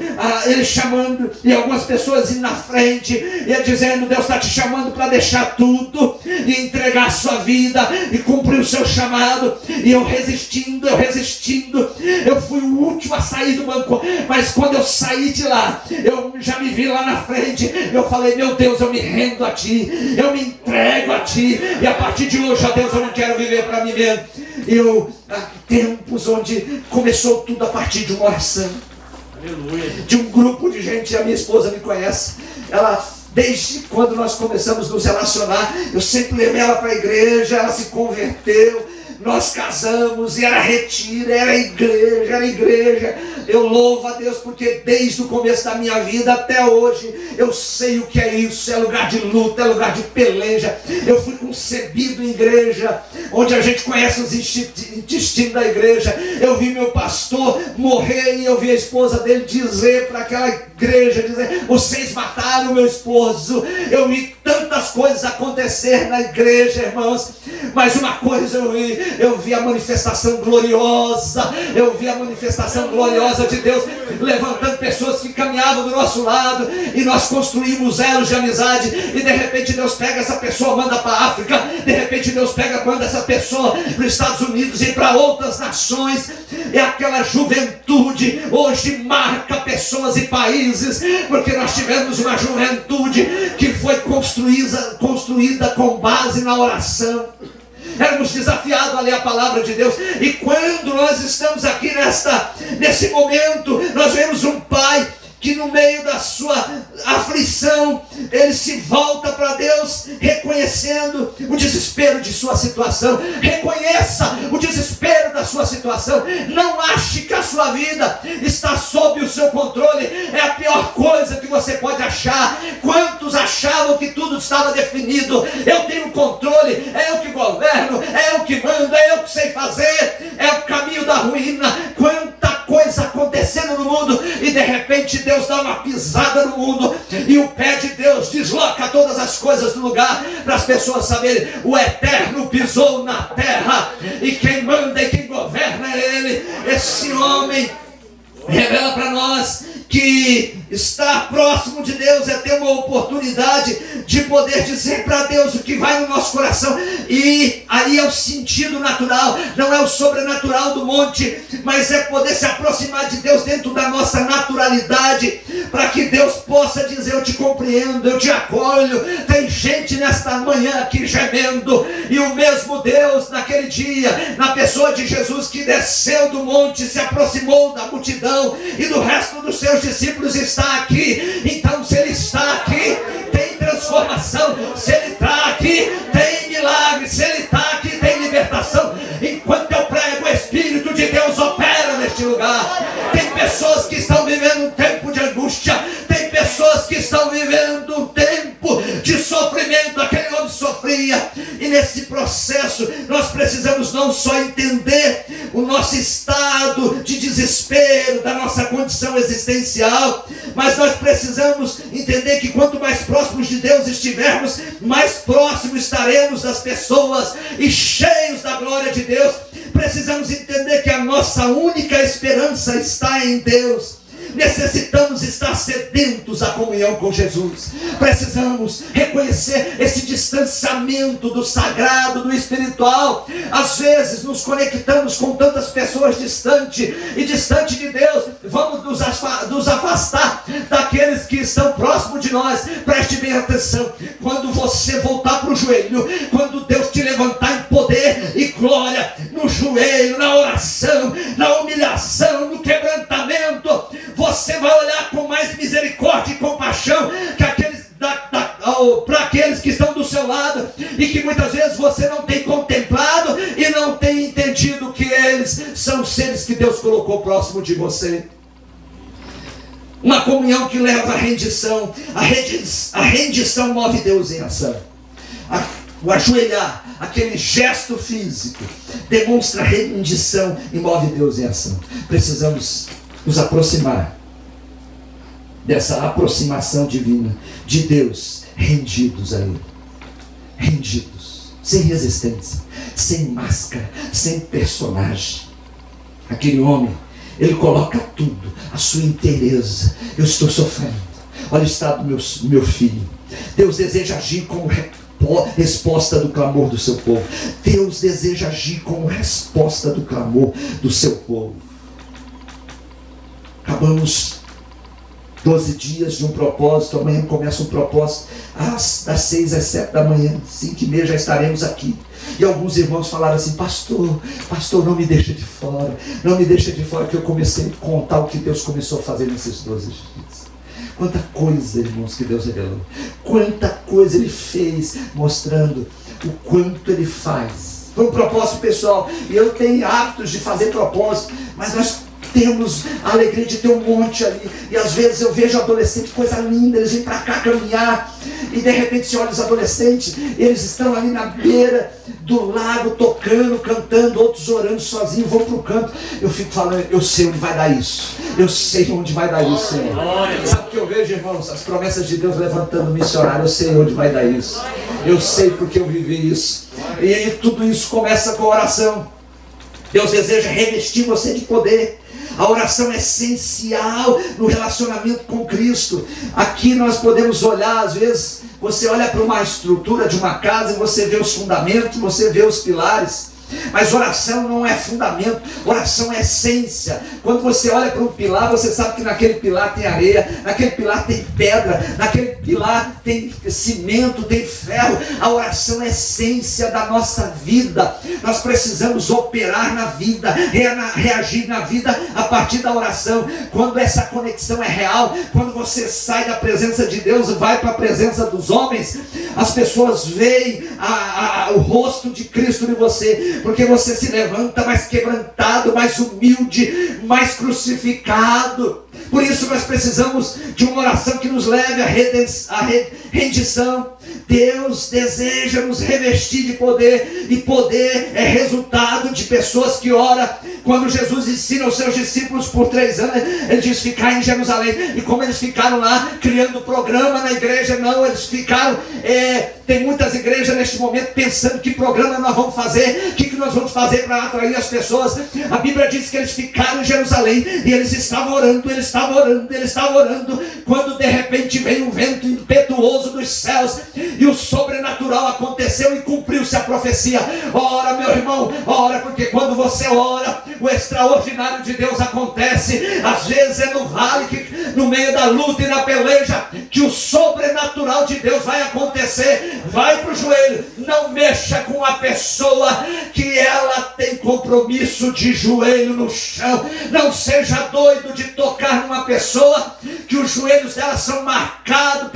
ele chamando, e algumas pessoas indo na frente, e ele dizendo, Deus está te chamando para deixar tudo, e entregar a sua vida, e cumprir o seu chamado. E eu resistindo, eu fui o último a sair do banco, mas quando eu saí de lá, eu já me vi lá na frente, eu falei, meu Deus, eu me rendo a Ti, eu me entrego a Ti, e a partir de hoje, ó Deus, eu não quero viver para mim mesmo. Tempos onde começou tudo a partir de uma oração. Aleluia. De um grupo de gente, a minha esposa me conhece, ela, desde quando nós começamos a nos relacionar, eu sempre levei ela para a igreja, ela se converteu, nós casamos, e era retiro, era igreja. Eu louvo a Deus porque desde o começo da minha vida até hoje eu sei o que é isso, é lugar de luta, é lugar de peleja. Eu fui concebido em igreja, onde a gente conhece os intestinos da igreja. Eu vi meu pastor morrer e eu vi a esposa dele dizer para aquela igreja, vocês mataram o meu esposo. Eu vi tantas coisas acontecer na igreja, irmãos, mas uma coisa eu vi a manifestação gloriosa, de Deus, levantando pessoas que caminhavam do nosso lado, e nós construímos elos de amizade, e de repente Deus pega essa pessoa, manda para a África, de repente Deus pega, manda essa pessoa para os Estados Unidos e para outras nações. É aquela juventude, hoje marca pessoas e países, porque nós tivemos uma juventude que foi construída com base na oração. Éramos desafiados a ler a palavra de Deus. E quando nós estamos aqui nesse momento, nós vemos um pai que no meio da sua aflição, ele se volta para Deus, reconhecendo o desespero de sua situação. Reconheça o desespero da sua situação. Não ache que a sua vida está sob o seu controle. É a pior coisa que você pode achar. Quantos achavam que tudo estava definido? Eu tenho controle, é eu que governo, é eu que mando, é eu que sei fazer. É o caminho da ruína. Quanta coisa acontecendo no mundo, e de repente Deus dá uma pisada no mundo, e o pé de Deus desloca todas as coisas do lugar, para as pessoas saberem, o Eterno pisou na terra, e quem manda e quem governa é Ele. Esse homem revela para nós que estar próximo de Deus é ter uma oportunidade de poder dizer para Deus o que vai no nosso coração. E aí é o sentido natural, não é o sobrenatural do monte, mas é poder se aproximar de Deus dentro da nossa naturalidade, para que Deus possa dizer, eu te compreendo, eu te acolho. Tem gente nesta manhã aqui gemendo, e o mesmo Deus naquele dia, na pessoa de Jesus, que desceu do monte, se aproximou da multidão e do resto dos seus discípulos, está aqui. Então, se Ele está aqui, tem transformação. Se Ele está aqui, tem milagre. Se Ele está aqui, tem libertação. Enquanto eu prego, o Espírito de Deus opera neste lugar. Tem pessoas que estão vivendo um tempo de angústia, tem pessoas que estão vivendo um tempo de sofrimento. Aquele homem sofria, e nesse processo nós precisamos não só entender o nosso estado de desespero, da nossa existencial, mas nós precisamos entender que quanto mais próximos de Deus estivermos, mais próximos estaremos das pessoas e cheios da glória de Deus. Precisamos entender que a nossa única esperança está em Deus. Necessitamos estar sedentos à comunhão com Jesus. Precisamos reconhecer esse distanciamento do sagrado, do espiritual. Às vezes nos conectamos com tantas pessoas distante de Deus. Vamos nos afastar daqueles que estão próximos de nós. Preste bem atenção. Quando você voltar para o joelho, quando Deus te levantar em poder e glória, no joelho, na oração, na humilhação, no quebrantamento, você vai olhar com mais misericórdia e compaixão que para aqueles que estão do seu lado e que muitas vezes você não tem contemplado e não tem entendido que eles são seres que Deus colocou próximo de você. Uma comunhão que leva à rendição. A rendição move Deus em ação. O ajoelhar, aquele gesto físico, demonstra rendição e move Deus em ação. Precisamos nos aproximar dessa aproximação divina de Deus, rendidos a Ele, rendidos, sem resistência, sem máscara, sem personagem. Aquele homem, ele coloca tudo, a sua inteireza. Eu estou sofrendo, olha o estado do meu filho. Deus deseja agir como resposta do clamor do seu povo. Deus deseja agir como resposta do clamor do seu povo. Acabamos 12 dias de um propósito. Amanhã começa um propósito das 6 às 7 da manhã, 5h30 já estaremos aqui. E alguns irmãos falaram assim: pastor, não me deixa de fora, não me deixa de fora, que eu comecei a contar o que Deus começou a fazer nesses 12 dias. Quanta coisa, irmãos, que Deus revelou, quanta coisa Ele fez, mostrando o quanto Ele faz. Foi um propósito pessoal, e eu tenho hábitos de fazer propósito, mas nós temos a alegria de ter um monte ali. E às vezes eu vejo adolescente, coisa linda, eles vêm para cá caminhar, e de repente você olha os adolescentes, eles estão ali na beira do lago, tocando, cantando, outros orando sozinhos, vão para o canto. Eu fico falando, eu sei onde vai dar isso, eu sei onde vai dar isso, Senhor. Sabe o que eu vejo, irmãos? As promessas de Deus levantando missionário. Eu sei onde vai dar isso, eu sei porque eu vivi isso. E aí tudo isso começa com a oração. Deus deseja revestir você de poder. A oração é essencial no relacionamento com Cristo. Aqui nós podemos olhar, às vezes, você olha para uma estrutura de uma casa e você vê os fundamentos, você vê os pilares. Mas oração não é fundamento, oração é essência. Quando você olha para um pilar, você sabe que naquele pilar tem areia, naquele pilar tem pedra, naquele pilar tem cimento, tem ferro. A oração é a essência da nossa vida. Nós precisamos operar na vida, reagir na vida a partir da oração. Quando essa conexão é real, quando você sai da presença de Deus e vai para a presença dos homens, as pessoas veem o rosto de Cristo em você, porque você se levanta mais quebrantado, mais humilde, mais crucificado. Por isso nós precisamos de uma oração que nos leve à rendição. Deus deseja nos revestir de poder, e poder é resultado de pessoas que oram. Quando Jesus ensina os seus discípulos por 3 anos, ele diz: ficar em Jerusalém. E como eles ficaram lá criando programa na igreja? Não, eles ficaram, tem muitas igrejas neste momento pensando que programa nós vamos fazer, o que nós vamos fazer para atrair as pessoas. A Bíblia diz que eles ficaram em Jerusalém e eles estavam orando, quando de repente veio um vento impetuoso dos céus e o sobrenatural aconteceu e cumpriu-se a profecia. Ora, meu irmão, ora, porque quando você ora, o extraordinário de Deus acontece. Às vezes é no vale, no meio da luta e na peleja, que o sobrenatural de Deus vai acontecer. Vai para o joelho, não mexa com a pessoa que ela tem compromisso de joelho no chão. Não seja doido de tocar numa pessoa que os joelhos dela são marcados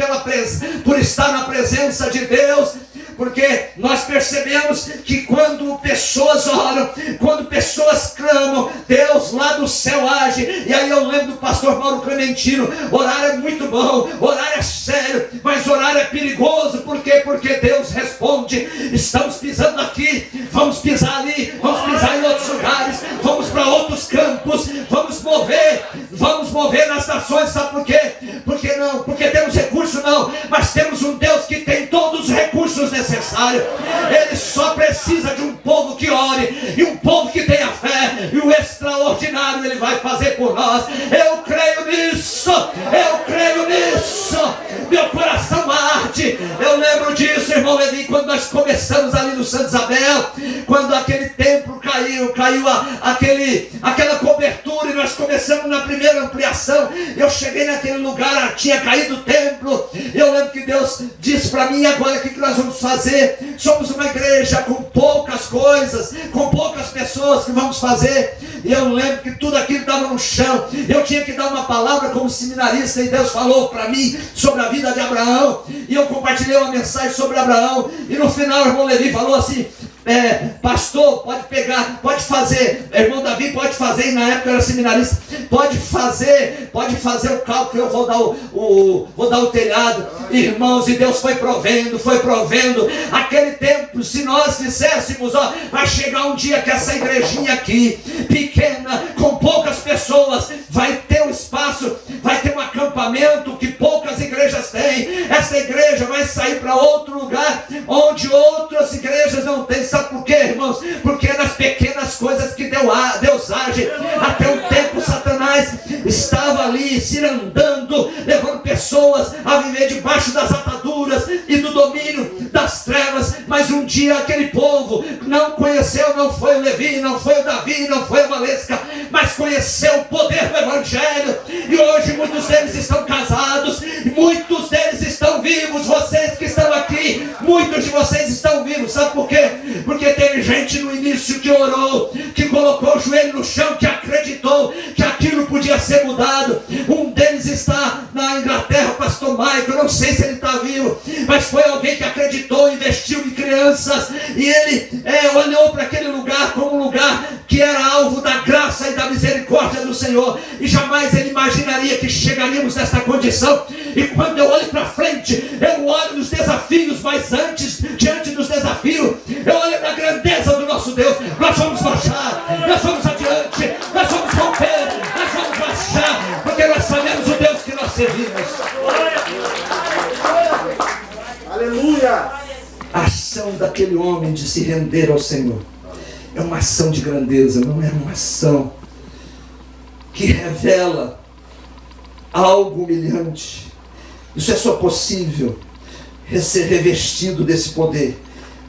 por estar na presença de Deus. Porque nós percebemos que quando pessoas oram, quando pessoas clamam, Deus lá do céu age. E aí eu lembro do pastor Mauro Clementino: orar é muito bom, orar é sério, mas orar é perigoso. Por quê? Porque Deus responde. Estamos pisando aqui, vamos pisar ali, vamos pisar em outros lugares, vamos para outros campos, vamos mover nesta corações. Sabe por quê? Porque não, porque temos recursos, não, mas temos um Deus que tem todos os recursos necessários. Ele só precisa de um povo que ore, e um povo que tenha fé, e o extraordinário Ele vai fazer por nós. Eu creio nisso, eu creio nisso, meu coração arde. Eu lembro disso, irmão Levi, quando nós começamos ali no Santa Isabel, quando aquele templo caiu aquela cobertura, e nós começamos na primeira ampliação. Eu cheguei naquele lugar, tinha caído o templo. Eu lembro que Deus disse para mim: agora o que nós vamos fazer? Somos uma igreja com poucas coisas, com poucas pessoas, que vamos fazer? E eu lembro que tudo aquilo estava no chão. Eu tinha que dar uma palavra como seminarista, e Deus falou para mim sobre a vida de Abraão, e eu compartilhei uma mensagem sobre Abraão. E no final o irmão Levi falou assim: pastor, pode pegar, pode fazer, irmão Davi, pode fazer, e na época eu era seminarista, pode fazer o cálculo, eu vou dar o telhado. Irmãos, e Deus foi provendo aquele tempo. Se nós disséssemos, vai chegar um dia que essa igrejinha aqui, pequena, com poucas pessoas, vai ter um espaço, vai ter um acampamento que poucas igrejas têm. Essa igreja vai sair para outro lugar, onde outras igrejas não têm. Sabe por quê, irmãos? Porque é nas pequenas coisas que Deus age. Até um tempo Satanás estava ali cirandando, levando pessoas a viver debaixo das ataduras e do domínio das trevas. Mas um dia aquele povo não conheceu, não foi o Levi, não foi o Davi, não foi a Valesca, mas conheceu o poder do Evangelho. E hoje muitos deles estão casados, muitos deles estão vivos. Vocês que estão aqui, muitos de vocês estão vivos. Sabe por quê? Porque teve gente no início que orou, que colocou o joelho no chão, que acreditou que aquilo podia ser mudado. Um deles está na Inglaterra, o pastor Michael, não sei se ele está vivo, mas foi alguém que acreditou, investiu em crianças, e ele olhou para aquele lugar como um lugar que era alvo da graça e da misericórdia do Senhor, e jamais ele imaginaria que chegaríamos nessa condição. E quando eu olho para frente, eu olho nos desafios, mas antes, diante dos desafios, eu olho para a grandeza do nosso Deus. Nós vamos marchar, nós vamos adiante, nós vamos romper, nós vamos marchar, porque nós sabemos o Deus que nós servimos. Aleluia! A ação daquele homem de se render ao Senhor é uma ação de grandeza, não é uma ação que revela algo humilhante. Isso é só possível ser revestido desse poder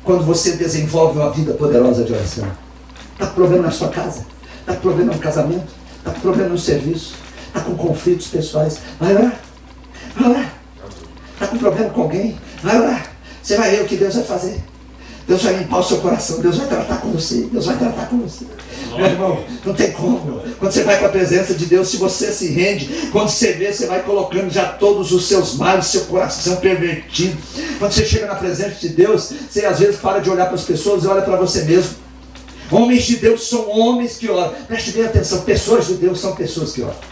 quando você desenvolve uma vida poderosa de oração. Está com problema na sua casa? Está com problema no casamento? Está com problema no serviço? Está com conflitos pessoais? Vai orar. Vai orar. Está com problema com alguém? Vai orar. Você vai ver o que Deus vai fazer. Deus vai limpar o seu coração. Deus vai tratar com você. Deus vai tratar com você. Meu irmão, não tem como. Quando você vai para a presença de Deus, se você se rende, quando você vê, você vai colocando já todos os seus males, seu coração pervertido. Quando você chega na presença de Deus, você às vezes para de olhar para as pessoas e olha para você mesmo. Homens de Deus são homens que oram. Preste bem atenção, pessoas de Deus são pessoas que oram.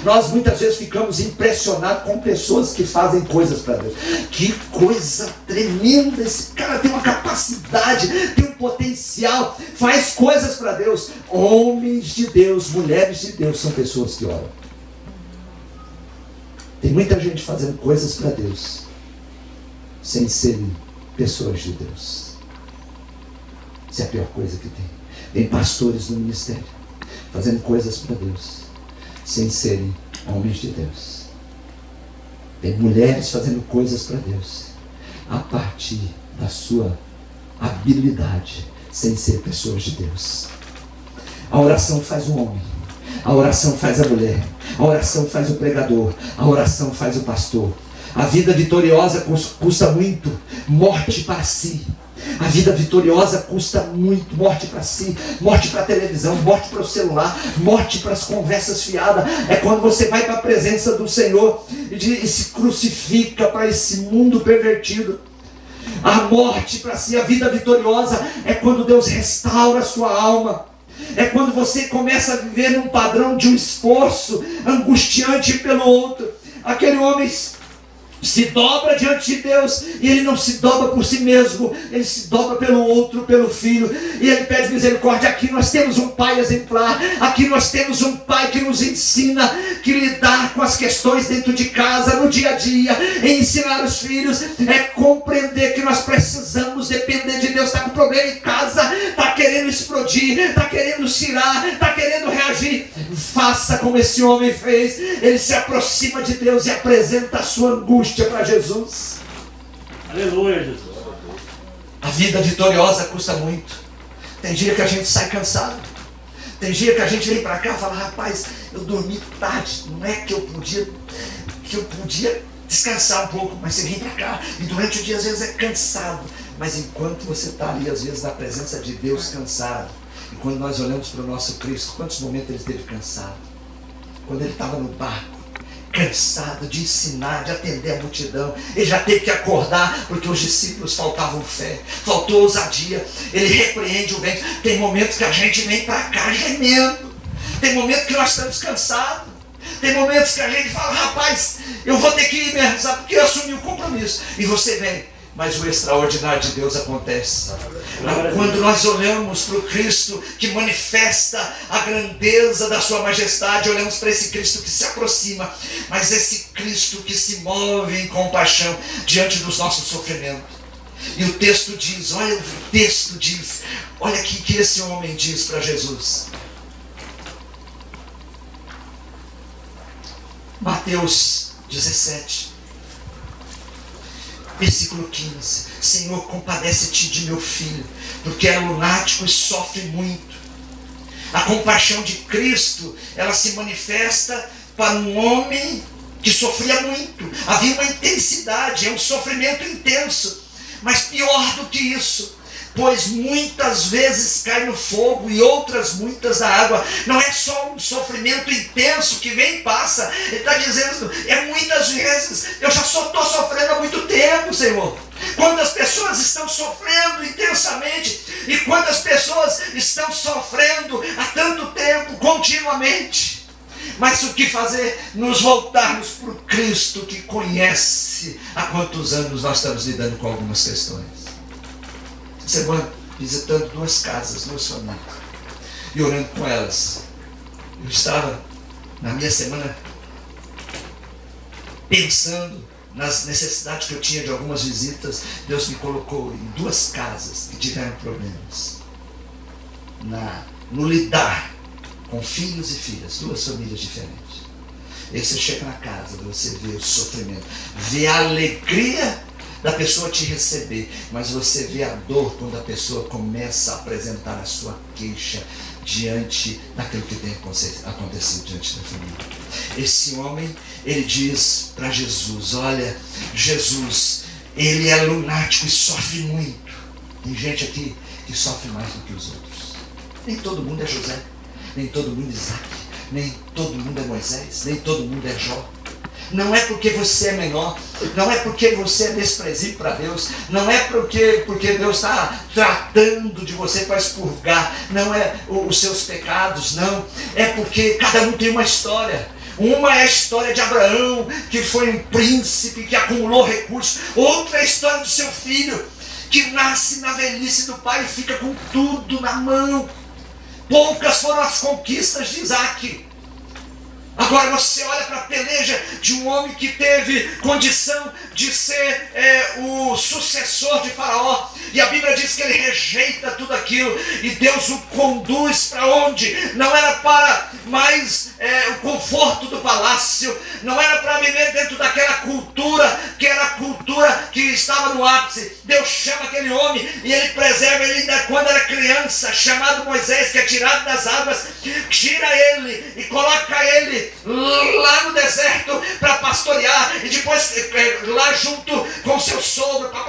Nós muitas vezes ficamos impressionados com pessoas que fazem coisas para Deus. Que coisa tremenda! Esse cara tem uma capacidade, tem um potencial, faz coisas para Deus. Homens de Deus, mulheres de Deus são pessoas que oram. Tem muita gente fazendo coisas para Deus sem serem pessoas de Deus. Isso é a pior coisa que tem. Tem pastores no ministério fazendo coisas para Deus sem serem homens de Deus. Tem mulheres fazendo coisas para Deus a partir da sua habilidade, sem ser pessoas de Deus. A oração faz o homem, a oração faz a mulher, a oração faz o pregador, a oração faz o pastor. A vida vitoriosa custa muito, morte para si. A vida vitoriosa custa muito, morte para si, morte para a televisão, morte para o celular, morte para as conversas fiadas. É quando você vai para a presença do Senhor e se crucifica para esse mundo pervertido. A morte para si, a vida vitoriosa é quando Deus restaura a sua alma. É quando você começa a viver num padrão de um esforço angustiante pelo outro. Aquele homem se dobra diante de Deus, e ele não se dobra por si mesmo, ele se dobra pelo outro, pelo filho, e ele pede misericórdia. Aqui nós temos um pai exemplar, aqui nós temos um pai que nos ensina que lidar com as questões dentro de casa, no dia a dia, em ensinar os filhos, é compreender que nós precisamos depender de Deus. Está com problema em casa, está querendo explodir, está querendo tirar, está querendo reagir, faça como esse homem fez. Ele se aproxima de Deus e apresenta a sua angústia para Jesus. Aleluia, Jesus. A vida vitoriosa custa muito. Tem dia que a gente sai cansado. Tem dia que a gente vem para cá e fala: rapaz, eu dormi tarde. Não é que eu podia descansar um pouco, mas você vem para cá e durante o dia às vezes é cansado. Mas enquanto você está ali às vezes na presença de Deus cansado, e quando nós olhamos para o nosso Cristo, quantos momentos ele esteve cansado? Quando ele estava no barco, cansado de ensinar, de atender a multidão, ele já teve que acordar porque os discípulos faltavam fé, faltou ousadia. Ele repreende o vento. Tem momentos que a gente vem para cá gemendo, tem momentos que nós estamos cansados, tem momentos que a gente fala: rapaz, eu vou ter que ir mesmo, sabe, porque eu assumi o compromisso. E você vem, mas o extraordinário de Deus acontece quando nós olhamos para o Cristo que manifesta a grandeza da sua majestade. Olhamos para esse Cristo que se aproxima, mas esse Cristo que se move em compaixão diante dos nossos sofrimentos. E o texto diz, olha aqui que esse homem diz para Jesus. Mateus 17, versículo 15. Senhor, compadece-te de meu filho, porque é lunático e sofre muito. A compaixão de Cristo, ela se manifesta para um homem que sofria muito. Havia uma intensidade, é um sofrimento intenso. Mas pior do que isso, pois muitas vezes cai no fogo e outras muitas na água. Não é só um sofrimento intenso que vem e passa. Ele está dizendo, é muitas vezes. Eu já estou sofrendo há muito tempo, Senhor. Quantas pessoas estão sofrendo intensamente, e quantas pessoas estão sofrendo há tanto tempo, continuamente. Mas o que fazer? Nos voltarmos para o Cristo que conhece há quantos anos nós estamos lidando com algumas questões. Semana visitando 2 casas, 2 famílias, e orando com elas. Eu estava na minha semana pensando nas necessidades que eu tinha de algumas visitas. Deus me colocou em 2 casas que tiveram problemas no lidar com filhos e filhas, 2 famílias diferentes. E aí você chega na casa, você vê o sofrimento, vê a alegria da pessoa te receber, mas você vê a dor quando a pessoa começa a apresentar a sua queixa diante daquilo que tem acontecido diante da família. Esse homem, ele diz para Jesus: olha, Jesus, ele é lunático e sofre muito. Tem gente aqui que sofre mais do que os outros. Nem todo mundo é José, nem todo mundo é Isaac, nem todo mundo é Moisés, nem todo mundo é Jó. Não é porque você é menor, não é porque você é desprezível para Deus, não é porque Deus está tratando de você para expurgar, não é os seus pecados, não. É porque cada um tem uma história. Uma é a história de Abraão, que foi um príncipe que acumulou recursos. Outra é a história do seu filho, que nasce na velhice do pai e fica com tudo na mão. Poucas foram as conquistas de Isaac. Agora você olha para a peleja de um homem que teve condição de ser o sucessor de Faraó, e a Bíblia diz que ele rejeita tudo aquilo, e Deus o conduz para onde? Não era para mais o conforto do palácio, não era para viver dentro daquela cultura, que era a cultura que estava no ápice. Deus chama aquele homem e ele preserva ele ainda quando era criança, chamado Moisés, que é tirado das águas, tira ele e coloca ele lá no deserto para pastorear, e depois lá junto com seu sogro para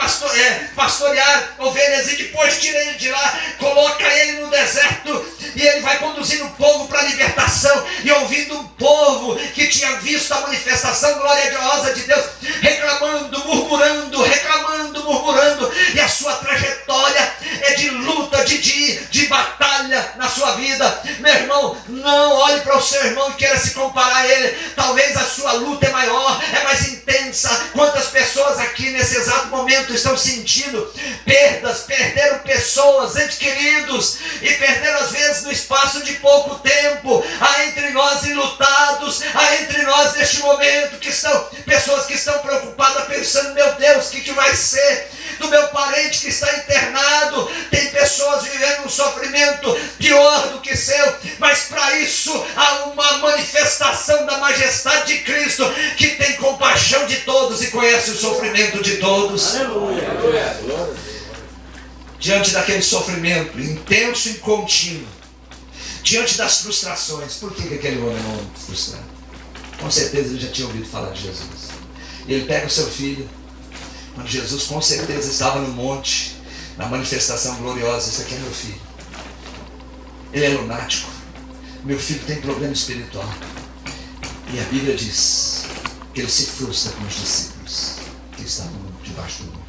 pastorear ovelhas, e depois tira ele de lá, coloca ele no deserto, e ele vai conduzindo o povo para a libertação, e ouvindo um povo que tinha visto a manifestação gloriosa de Deus, reclamando, murmurando, e a sua trajetória é de luta, de batalha na sua vida. Meu irmão, não olhe para o seu irmão e queira se comparar a ele. Talvez a sua luta é maior, é mais intensa. Quantas nesse exato momento estão sentindo perdas, perderam pessoas, entes queridos, e perderam às vezes no espaço de pouco tempo. Há entre nós enlutados, há entre nós neste momento que estão pessoas que estão preocupadas, pensando: meu Deus, o que vai ser do meu parente que está internado? Tem pessoas vivendo um sofrimento pior do que seu, mas para isso há uma manifestação da majestade de Cristo, que tem compaixão de todos e conhece o sofrimento de todos. Aleluia. Diante daquele sofrimento intenso e contínuo, diante das frustrações, por que aquele homem não é frustrado? Com certeza ele já tinha ouvido falar de Jesus. Ele pega o seu filho, quando Jesus com certeza estava no monte, na manifestação gloriosa: esse aqui é meu filho, ele é lunático, meu filho tem problema espiritual. E a Bíblia diz que ele se frustra com os discípulos que estavam debaixo do monte.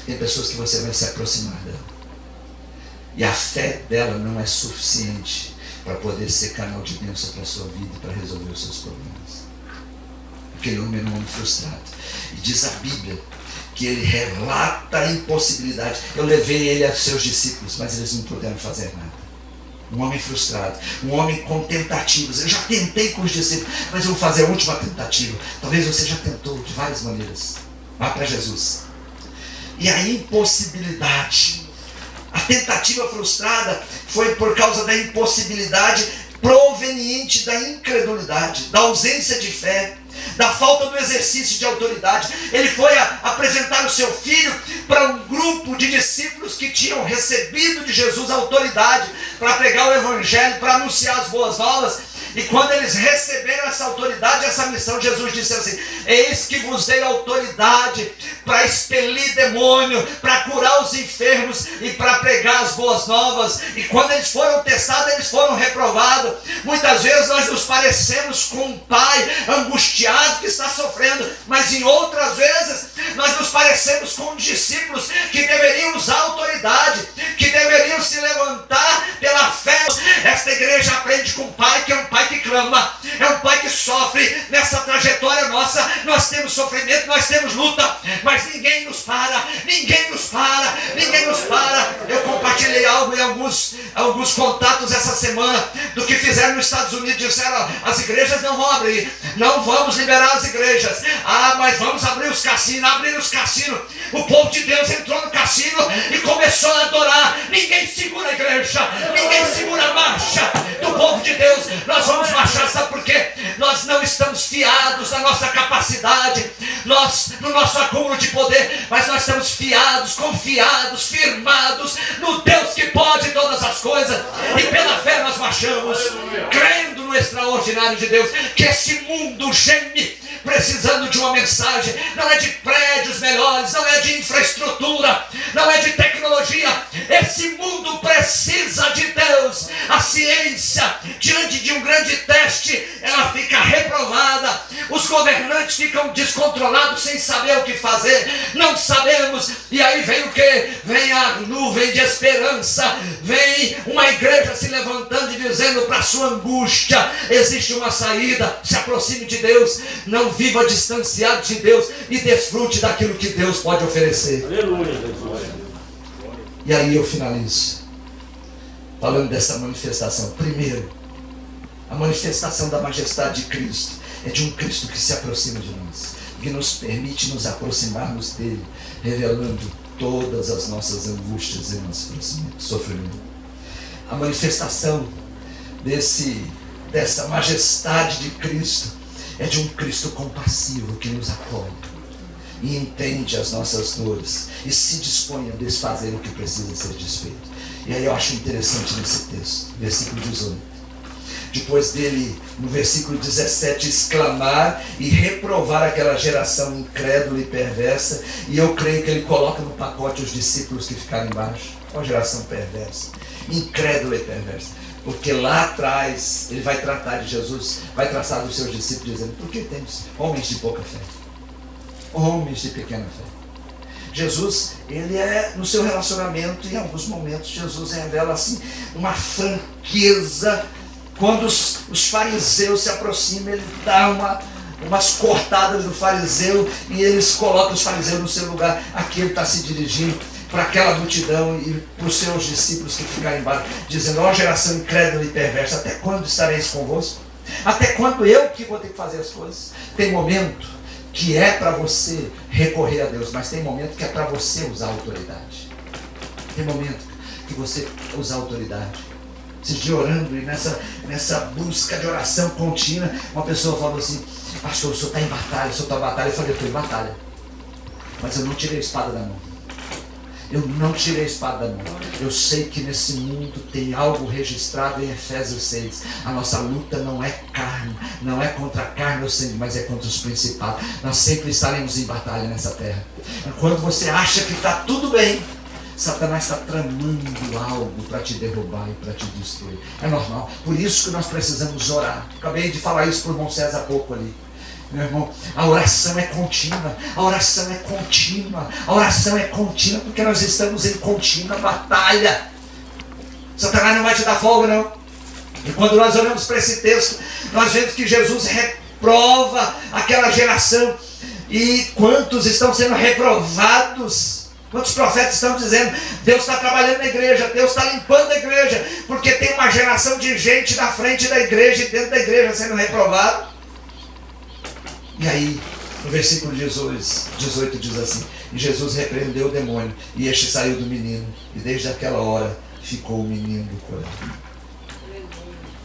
Tem pessoas que você vai se aproximar dela, e a fé dela não é suficiente para poder ser canal de bênção para a sua vida e para resolver os seus problemas. Aquele homem era um homem frustrado. E diz a Bíblia que ele relata a impossibilidade. Eu levei ele a seus discípulos, mas eles não puderam fazer nada. Um homem frustrado, um homem com tentativas. Eu já tentei com os discípulos, mas eu vou fazer a última tentativa. Talvez você já tentou de várias maneiras. Vá para Jesus. E a impossibilidade, a tentativa frustrada foi por causa da impossibilidade proveniente da incredulidade, da ausência de fé, da falta do exercício de autoridade. Ele foi apresentar o seu filho para um grupo de discípulos que tinham recebido de Jesus a autoridade para pregar o evangelho, para anunciar as boas novas. E quando eles receberam essa autoridade, essa missão, Jesus disse assim: eis que vos dei autoridade para expelir demônio, para curar os enfermos e para pregar as boas novas. E quando eles foram testados, eles foram reprovados. Muitas vezes nós nos parecemos com um pai angustiado que está sofrendo, mas em outras vezes nós nos parecemos com discípulos que deveriam usar autoridade, que deveriam se levantar pela fé. Esta igreja aprende com um pai que é um pai que clama, é um pai que sofre. Nessa trajetória nossa, nós temos sofrimento, nós temos luta, mas ninguém nos para, ninguém nos para, ninguém nos para. Eu compartilhei algo em alguns contatos essa semana do que fizeram nos Estados Unidos. Disseram: as igrejas não vão abrir, não vamos liberar as igrejas, mas vamos abrir os cassinos. Abriram os cassinos, o povo de Deus entrou no cassino e começou a adorar. Ninguém segura a igreja, ninguém segura a marcha do povo de Deus. Nós vamos marchar, sabe por quê? Nós não estamos fiados na nossa capacidade, no nosso acúmulo de poder, mas nós estamos fiados, confiados, firmados no Deus que pode todas as coisas. E pela fé nós marchamos, crendo no extraordinário de Deus, que esse mundo geme precisando de uma mensagem. Não é de prédios melhores, não é de infraestrutura, não é de tecnologia. Esse mundo precisa de Deus. A ciência, diante de um grande teste, ela fica reprovada. Os governantes ficam descontrolados, sem saber o que fazer. Não sabemos. E aí vem o quê? Vem a nuvem de esperança. Vem uma igreja se levantando e dizendo para a sua angústia: existe uma saída. Se aproxime de Deus. Não viva distanciado de Deus e desfrute daquilo que Deus pode oferecer. Aleluia, Jesus. E aí eu finalizo falando dessa manifestação. Primeiro, a manifestação da majestade de Cristo é de um Cristo que se aproxima de nós, que nos permite nos aproximarmos dele, revelando todas as nossas angústias e nosso sofrimento. A manifestação dessa majestade de Cristo é de um Cristo compassivo que nos acolhe e entende as nossas dores e se dispõe a desfazer o que precisa ser desfeito. E aí eu acho interessante nesse texto, versículo 18. Depois dele, no versículo 17, exclamar e reprovar aquela geração incrédula e perversa, e eu creio que ele coloca no pacote os discípulos que ficaram embaixo. Uma geração perversa, incrédula e perversa. Porque lá atrás ele vai tratar de Jesus, vai traçar dos seus discípulos, dizendo: por que temos homens de pouca fé? Homens de pequena fé. Jesus, ele é, no seu relacionamento, em alguns momentos, Jesus revela assim uma franqueza. Quando os fariseus se aproximam, ele dá umas cortadas do fariseu e eles colocam os fariseus no seu lugar. Aqui ele está se dirigindo para aquela multidão e para os seus discípulos que ficaram embaixo, dizendo: ó geração incrédula e perversa, até quando estareis convosco? Até quando eu que vou ter que fazer as coisas? Tem momento que é para você recorrer a Deus, mas tem momento que é para você usar a autoridade. Tem momento que você usa a autoridade. Esses dias orando e nessa busca de oração contínua, uma pessoa falou assim: pastor, o senhor está em batalha, o senhor está em batalha. Eu falei: eu estou em batalha, mas eu não tirei a espada da mão. Eu não tirei a espada da mão. Eu sei que nesse mundo tem algo registrado em Efésios 6. A nossa luta não é carne, não é contra a carne ou sangue, mas é contra os principados. Nós sempre estaremos em batalha nessa terra. Quando você acha que está tudo bem, Satanás está tramando algo para te derrubar e para te destruir. É normal. Por isso que nós precisamos orar. Acabei de falar isso para o irmão César há pouco ali. Meu irmão, a oração é contínua, a oração é contínua, a oração é contínua, porque nós estamos em contínua batalha. Satanás não vai te dar folga, não. E quando nós olhamos para esse texto, nós vemos que Jesus reprova aquela geração. E quantos estão sendo reprovados? Quantos profetas estão dizendo: Deus está trabalhando na igreja, Deus está limpando a igreja, porque tem uma geração de gente na frente da igreja e dentro da igreja sendo reprovado. E aí, no versículo 18 diz assim: e Jesus repreendeu o demônio, e este saiu do menino, e desde aquela hora ficou o menino curado.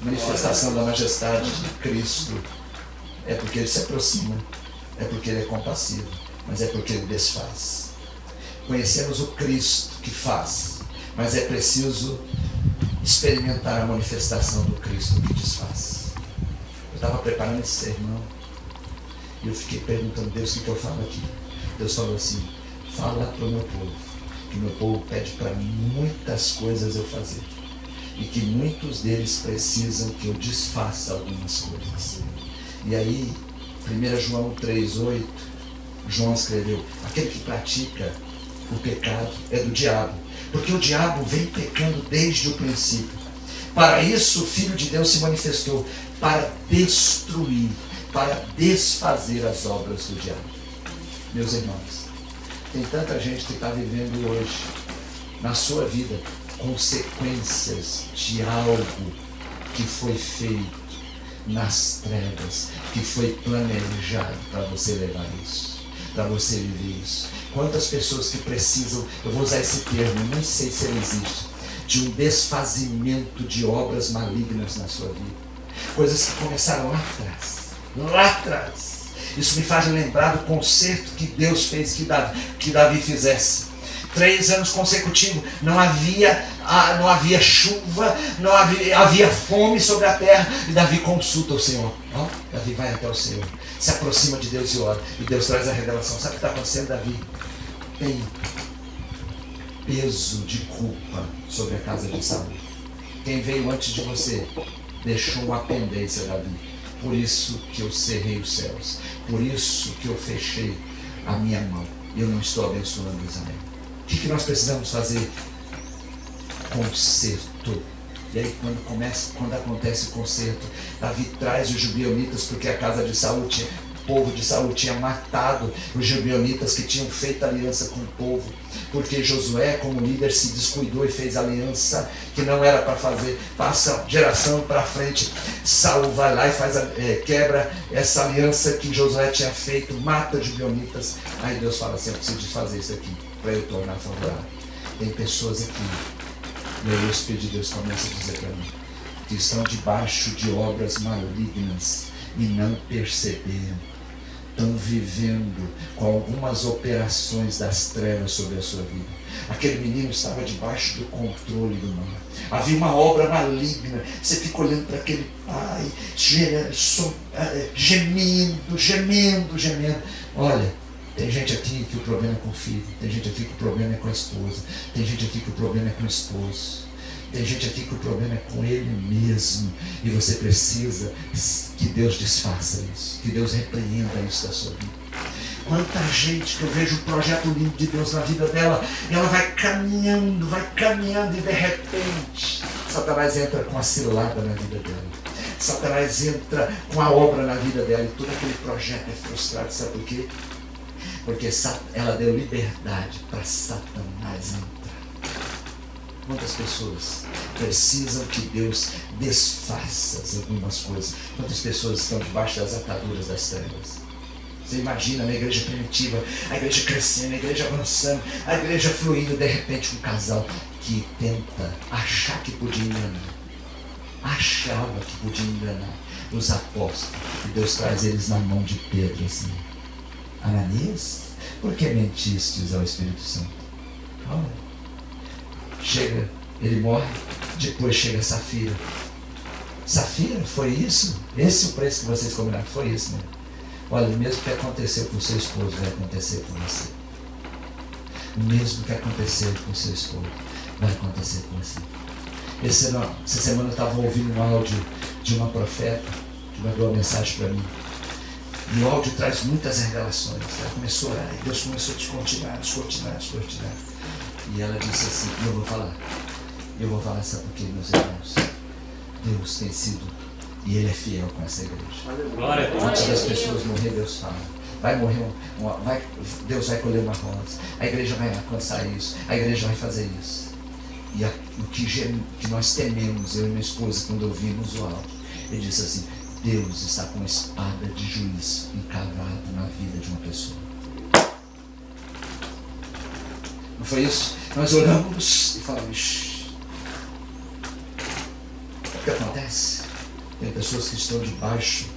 Manifestação da majestade de Cristo é porque ele se aproxima, é porque ele é compassivo, mas é porque ele desfaz. Conhecemos o Cristo que faz, mas é preciso experimentar a manifestação do Cristo que desfaz. Eu estava preparando esse sermão e eu fiquei perguntando: Deus, o que eu falo aqui? Deus falou assim: fala para o meu povo, que o meu povo pede para muitas coisas eu fazer, e que muitos deles precisam que eu desfaça algumas coisas. E aí, 1 João 3,8, João escreveu: aquele que pratica o pecado é do diabo, porque o diabo vem pecando desde o princípio. Para isso o Filho de Deus se manifestou, para destruir, para desfazer as obras do diabo. Meus irmãos, tem tanta gente que está vivendo hoje, na sua vida, consequências de algo que foi feito nas trevas, que foi planejado para você levar isso, para você viver isso. Quantas pessoas que precisam, eu vou usar esse termo, nem sei se ele existe, de um desfazimento de obras malignas na sua vida. Coisas que começaram lá atrás. Lá atrás. Isso me faz lembrar do concerto que Deus fez que Davi fizesse. 3 anos consecutivos, não havia chuva, não havia fome sobre a terra, e Davi consulta o Senhor. Davi vai até o Senhor, se aproxima de Deus e ora, e Deus traz a revelação. Sabe o que está acontecendo, Davi? Tem peso de culpa sobre a casa de Saul. Quem veio antes de você deixou uma pendência, Davi. Por isso que eu cerrei os céus, por isso que eu fechei a minha mão. Eu não estou abençoando Israel. O que nós precisamos fazer? Conserto. E aí quando acontece o conserto, Davi traz os gibeonitas, porque a casa de Saul o povo de Saul tinha matado os gibeonitas que tinham feito aliança com o povo, porque Josué, como líder, se descuidou e fez aliança que não era para fazer. Passa geração para frente, Saul vai lá e quebra essa aliança que Josué tinha feito, mata os gibeonitas. Aí Deus fala assim: eu preciso de fazer isso aqui para eu tornar favorável. Tem pessoas aqui, e aí o Espírito de Deus começa a dizer para mim, que estão debaixo de obras malignas e não perceberam. Estão vivendo com algumas operações das trevas sobre a sua vida. Aquele menino estava debaixo do controle do mal. Havia uma obra maligna. Você fica olhando para aquele pai, gemendo. Olha, tem gente aqui que o problema é com o filho. Tem gente aqui que o problema é com a esposa. Tem gente aqui que o problema é com o esposo. Tem gente aqui que o problema é com ele mesmo. E você precisa que Deus desfaça isso. Que Deus repreenda isso da sua vida. Quanta gente que eu vejo o projeto lindo de Deus na vida dela. E ela vai caminhando. E de repente Satanás entra com a cilada na vida dela. Satanás entra com a obra na vida dela e todo aquele projeto é frustrado. Sabe por quê? Porque ela deu liberdade para Satanás entrar. Quantas pessoas precisam que Deus desfaça algumas coisas? Quantas pessoas estão debaixo das ataduras das trevas? Você imagina na igreja primitiva, a igreja crescendo, a igreja avançando, a igreja fluindo, de repente um casal que tenta achar que podia enganar. Achava que podia enganar os apóstolos. E Deus traz eles na mão de Pedro assim. Ananias, por que mentistes ao Espírito Santo? Olha, chega, ele morre, depois chega Safira. Safira, foi isso? Esse é o preço que vocês combinaram, foi isso mesmo. Olha, o mesmo que aconteceu com o seu esposo vai acontecer com você. O mesmo que aconteceu com o seu esposo vai acontecer com você. Essa semana eu estava ouvindo um áudio de uma profeta que mandou uma mensagem para mim. E o áudio traz muitas revelações. Ela começou a orar e Deus começou a descortinar. E ela disse assim, eu vou falar, sabe por quê, meus irmãos? Deus tem sido, e Ele é fiel com essa igreja. Antes das pessoas morrer, Deus fala. Vai morrer, Deus vai colher uma rosa. A igreja vai alcançar isso. A igreja vai fazer isso. E o que nós tememos, eu e minha esposa, quando ouvimos o áudio, ele disse assim, Deus está com uma espada de juízo encravada na vida de uma pessoa. Não foi isso? Nós oramos e falamos, o que acontece? Tem pessoas que estão debaixo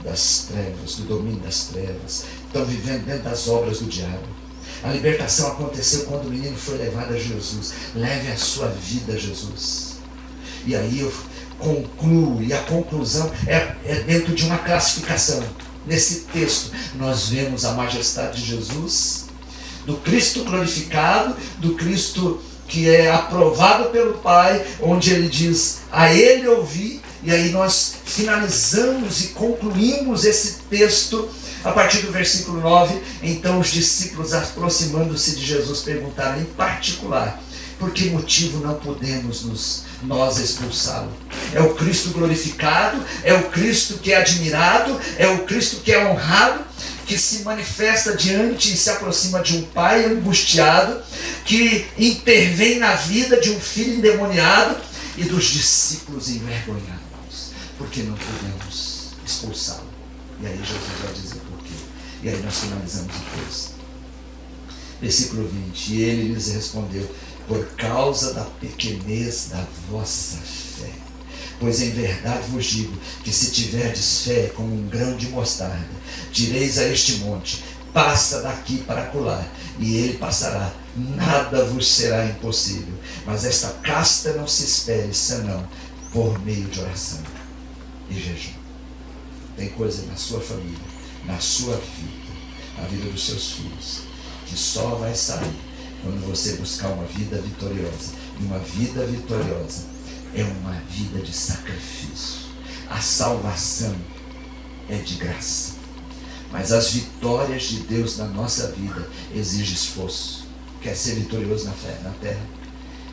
das trevas, do domínio das trevas, estão vivendo dentro das obras do diabo. A libertação aconteceu quando o menino foi levado a Jesus. Leve a sua vida a Jesus. E aí eu concluo, e a conclusão é dentro de uma classificação. Nesse texto nós vemos a majestade de Jesus, do Cristo glorificado, do Cristo que é aprovado pelo Pai, onde ele diz, a ele ouvi. E aí nós finalizamos e concluímos esse texto a partir do versículo 9. Então os discípulos, aproximando-se de Jesus, perguntaram em particular, por que motivo não podemos nós expulsá-lo? É o Cristo glorificado, é o Cristo que é admirado, é o Cristo que é honrado, que se manifesta diante e se aproxima de um pai angustiado, que intervém na vida de um filho endemoniado e dos discípulos envergonhados. Por que não podemos expulsá-lo? E aí Jesus vai dizer por quê. E aí nós finalizamos o texto. Versículo 20. E ele lhes respondeu, por causa da pequenez da vossa fé. Pois em verdade vos digo, que se tiverdes fé como um grão de mostarda, direis a este monte, passa daqui para acolá, e ele passará, nada vos será impossível. Mas esta casta não se espere, senão por meio de oração e jejum. Tem coisa na sua família, na sua vida, na vida dos seus filhos, que só vai sair quando você buscar uma vida vitoriosa. E uma vida vitoriosa é uma vida de sacrifício. A salvação é de graça, mas as vitórias de Deus na nossa vida exigem esforço. Quer ser vitorioso na terra?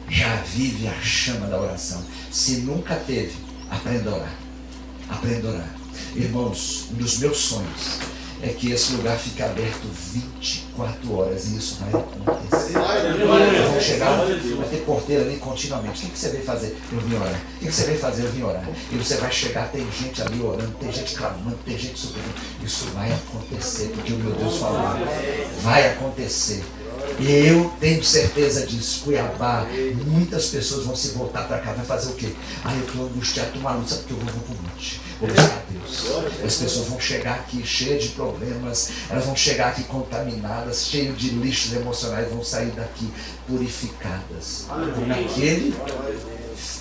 Reavive a chama da oração. Se nunca teve, aprenda a orar. Aprenda a orar. Irmãos, um dos meus sonhos é que esse lugar fique aberto 24 horas, e isso vai acontecer. Vão chegar, vai ter porteira ali continuamente. O que você veio fazer? Eu vim orar. O que você veio fazer? Eu vim orar. E você vai chegar, tem gente ali orando, tem gente clamando, tem gente suplicando. Isso vai acontecer, porque o meu Deus falou. Vai acontecer. E eu tenho certeza disso. Cuiabá, muitas pessoas vão se voltar para cá. Vai fazer o quê? Eu estou angustiado, estou maluco, sabe, porque eu vou para o monte. Vou buscar Deus. As pessoas vão chegar aqui cheias de problemas, elas vão chegar aqui contaminadas, cheias de lixos emocionais, vão sair daqui purificadas. Como aquele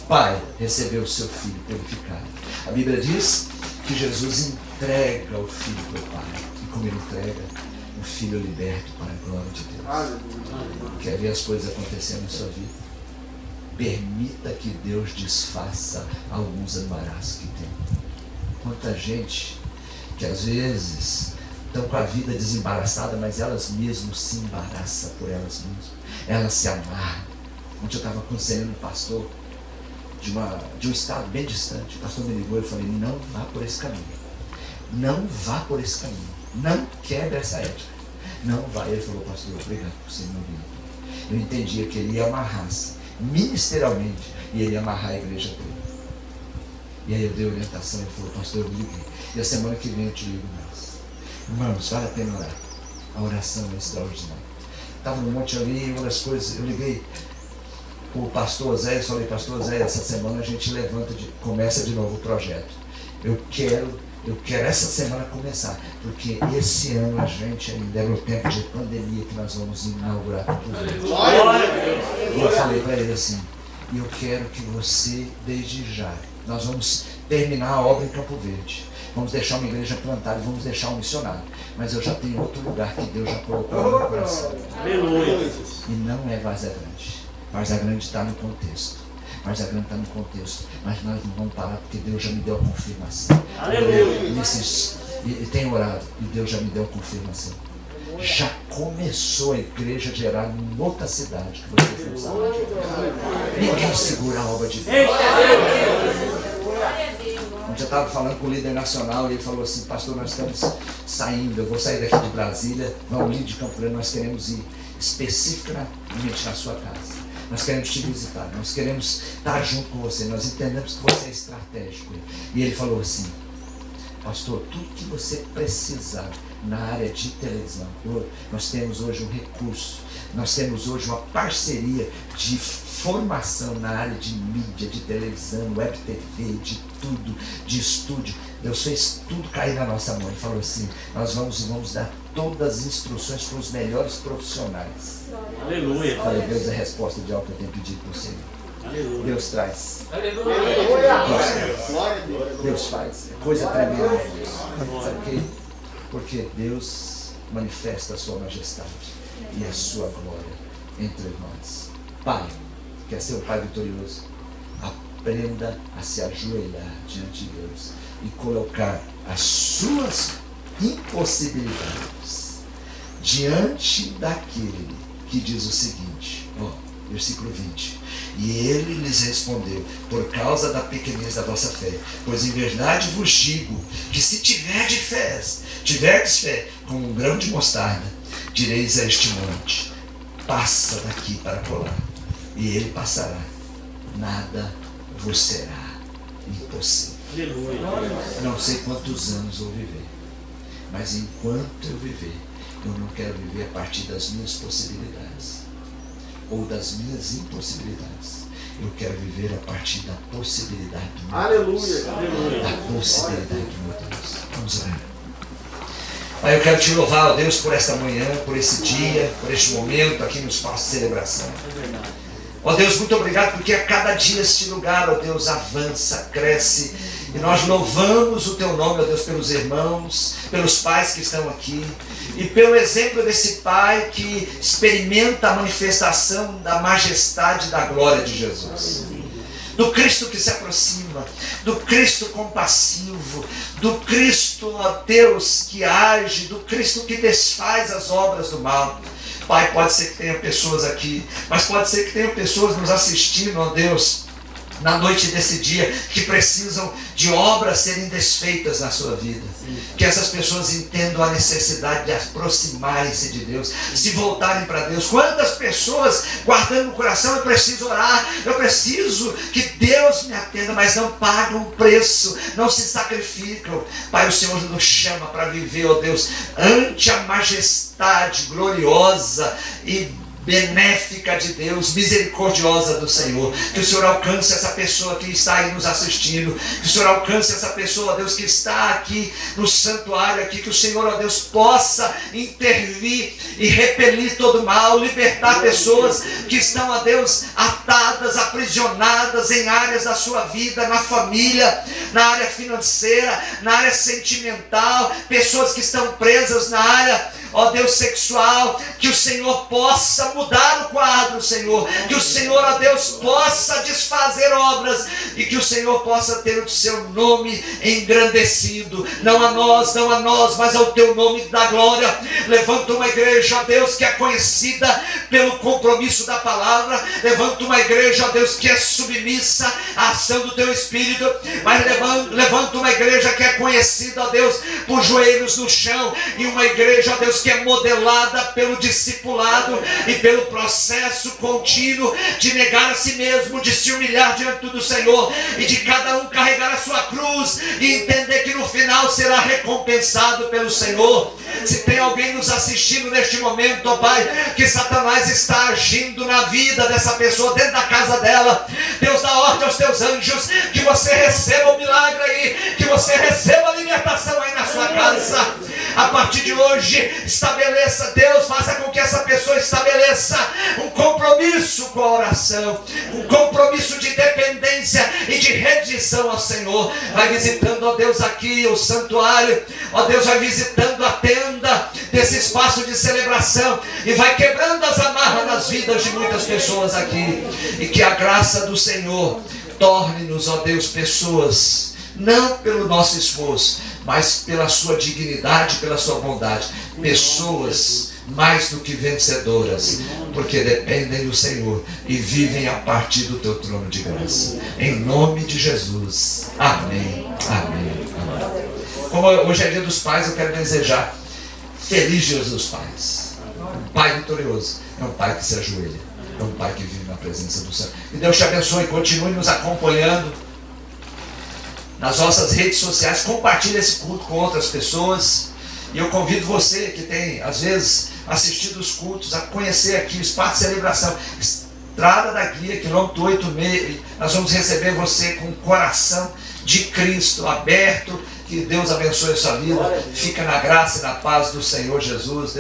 pai recebeu o seu filho purificado. A Bíblia diz que Jesus entrega o filho para o Pai. E como ele entrega, o filho liberto para a glória de Deus. Quer ver as coisas acontecendo na sua vida? Permita que Deus desfaça alguns embaraços que tem. Quanta gente que às vezes estão com a vida desembaraçada, mas elas mesmas se embaraçam por elas mesmas. Elas se amarram. Ontem eu estava aconselhando um pastor, de um estado bem distante. O pastor me ligou e eu falei, não vá por esse caminho. Não vá por esse caminho. Não quebre essa ética. Não vá. Ele falou, pastor, obrigado por você me ouvir. Eu entendia que ele ia amarrar-se ministerialmente e ele ia amarrar a igreja dele. E aí eu dei orientação e ele falou, pastor, eu liguei. E a semana que vem eu te ligo mais. Irmãos, vale a pena orar. A oração é extraordinária. Estava no monte ali, uma das coisas, eu liguei o pastor Zé, falei, pastor Zé, essa semana a gente começa de novo o projeto. Eu quero essa semana começar, porque esse ano a gente ainda é no tempo de pandemia que nós vamos inaugurar tudo. Eu falei para ele assim, e eu quero que você, desde já, nós vamos terminar a obra em Campo Verde. Vamos deixar uma igreja plantada, vamos deixar um missionário. Mas eu já tenho outro lugar que Deus já colocou no meu coração. Aleluia. E não é Várzea Grande. Várzea Grande está no contexto. Várzea Grande está no contexto. Mas nós não vamos parar porque Deus já me deu a confirmação. Aleluia. E tenho orado e Deus já me deu a confirmação. Já começou a igreja a gerar em outra cidade que vocês não sabem. Ninguém segura a obra de Deus. Ontem eu estava falando com o líder nacional e ele falou assim, pastor, nós estamos saindo, eu vou sair daqui de Brasília, vamos ir de Campo Grande, nós queremos ir especificamente na sua casa. Nós queremos te visitar, nós queremos estar junto com você, nós entendemos que você é estratégico. E ele falou assim, pastor, tudo que você precisar na área de televisão, nós temos hoje um recurso, nós temos hoje uma parceria de formação na área de mídia, de televisão, web TV, de tudo, de estúdio. Deus fez tudo cair na nossa mão e falou assim, nós vamos dar todas as instruções para os melhores profissionais. Aleluia. Eu falei, Deus é a resposta de algo que eu tenho pedido para o Senhor. Aleluia. Deus traz. Aleluia. Deus faz. É coisa tremenda. Sabe por quê? Porque Deus manifesta a sua majestade e a sua glória entre nós. Pai, quer ser um pai vitorioso? Aprenda a se ajoelhar diante de Deus e colocar as suas impossibilidades diante daquele que diz o seguinte, versículo 20. E ele lhes respondeu, por causa da pequenez da vossa fé, pois em verdade vos digo, que se tiverdes fé, como um grão de mostarda, direis a este monte, passa daqui para colar, e ele passará, nada vos será impossível. Aleluia. Não sei quantos anos vou viver, mas enquanto eu viver, eu não quero viver a partir das minhas possibilidades ou das minhas impossibilidades. Eu quero viver a partir da possibilidade do meu Deus. Aleluia. Da possibilidade do meu Deus. Vamos orar. Pai, eu quero te louvar, ó Deus, por esta manhã, por esse dia, por este momento aqui no espaço de celebração. Ó Deus, muito obrigado, porque a cada dia este lugar, ó Deus, avança, cresce. E nós louvamos o teu nome, ó Deus, pelos irmãos, pelos pais que estão aqui. E pelo exemplo desse pai que experimenta a manifestação da majestade e da glória de Jesus. Do Cristo que se aproxima, do Cristo compassivo, do Cristo, ó Deus, que age, do Cristo que desfaz as obras do mal. Pai, pode ser que tenha pessoas aqui, mas pode ser que tenha pessoas nos assistindo, ó Deus, na noite desse dia, que precisam de obras serem desfeitas na sua vida. Que essas pessoas entendam a necessidade de aproximarem-se de Deus, se voltarem para Deus. Quantas pessoas guardando no coração, eu preciso orar, eu preciso que Deus me atenda, mas não pagam o preço, não se sacrificam. Pai, o Senhor nos chama para viver, ó Deus, ante a majestade gloriosa e benéfica de Deus, misericordiosa do Senhor. Que o Senhor alcance essa pessoa que está aí nos assistindo, que o Senhor alcance essa pessoa, ó Deus, que está aqui no santuário aqui, que o Senhor, ó Deus, possa intervir e repelir todo mal, libertar pessoas que estão, ó Deus, atadas, aprisionadas em áreas da sua vida, na família, na área financeira, na área sentimental, pessoas que estão presas na área, ó Deus, sexual, que o Senhor possa mudar o quadro, Senhor, que o Senhor, ó Deus, possa desfazer obras e que o Senhor possa ter o seu nome engrandecido, não a nós, mas ao teu nome da glória. Levanta uma igreja, ó Deus, que é conhecida pelo compromisso da palavra, levanta uma igreja, ó Deus, que é submissa à ação do teu Espírito, mas levanta uma igreja que é conhecida, ó Deus, por joelhos no chão, e uma igreja, ó Deus, que é modelada pelo discipulado e pelo processo contínuo de negar a si mesmo, de se humilhar diante do Senhor e de cada um carregar a sua cruz e entender que no final será recompensado pelo Senhor. Se tem alguém nos assistindo neste momento, ó Pai, que Satanás está agindo na vida dessa pessoa, dentro da casa dela, Deus dá ordem aos teus anjos que você receba o milagre aí, que você receba a libertação aí na sua casa. A partir de hoje, estabeleça, Deus, faça com que essa pessoa estabeleça um compromisso com a oração, um compromisso de dependência e de rendição ao Senhor. Vai visitando, ó Deus, aqui o santuário, ó Deus, vai visitando a tenda desse espaço de celebração e vai quebrando as amarras nas vidas de muitas pessoas aqui. E que a graça do Senhor torne-nos, ó Deus, pessoas, não pelo nosso esforço, mas pela sua dignidade, pela sua bondade, pessoas mais do que vencedoras, porque dependem do Senhor e vivem a partir do teu trono de graça. Em nome de Jesus. Amém. Amém. Amém. Como hoje é dia dos pais, eu quero desejar feliz dia dos pais. Um pai vitorioso é um pai que se ajoelha, é um pai que vive na presença do Senhor. Que Deus te abençoe e continue nos acompanhando nas nossas redes sociais. Compartilhe esse culto com outras pessoas. E eu convido você que tem, às vezes, assistido os cultos, a conhecer aqui o espaço de celebração. Estrada da Guia, quilômetro 86. Nós vamos receber você com o coração de Cristo aberto. Que Deus abençoe a sua vida. Fica na graça e na paz do Senhor Jesus.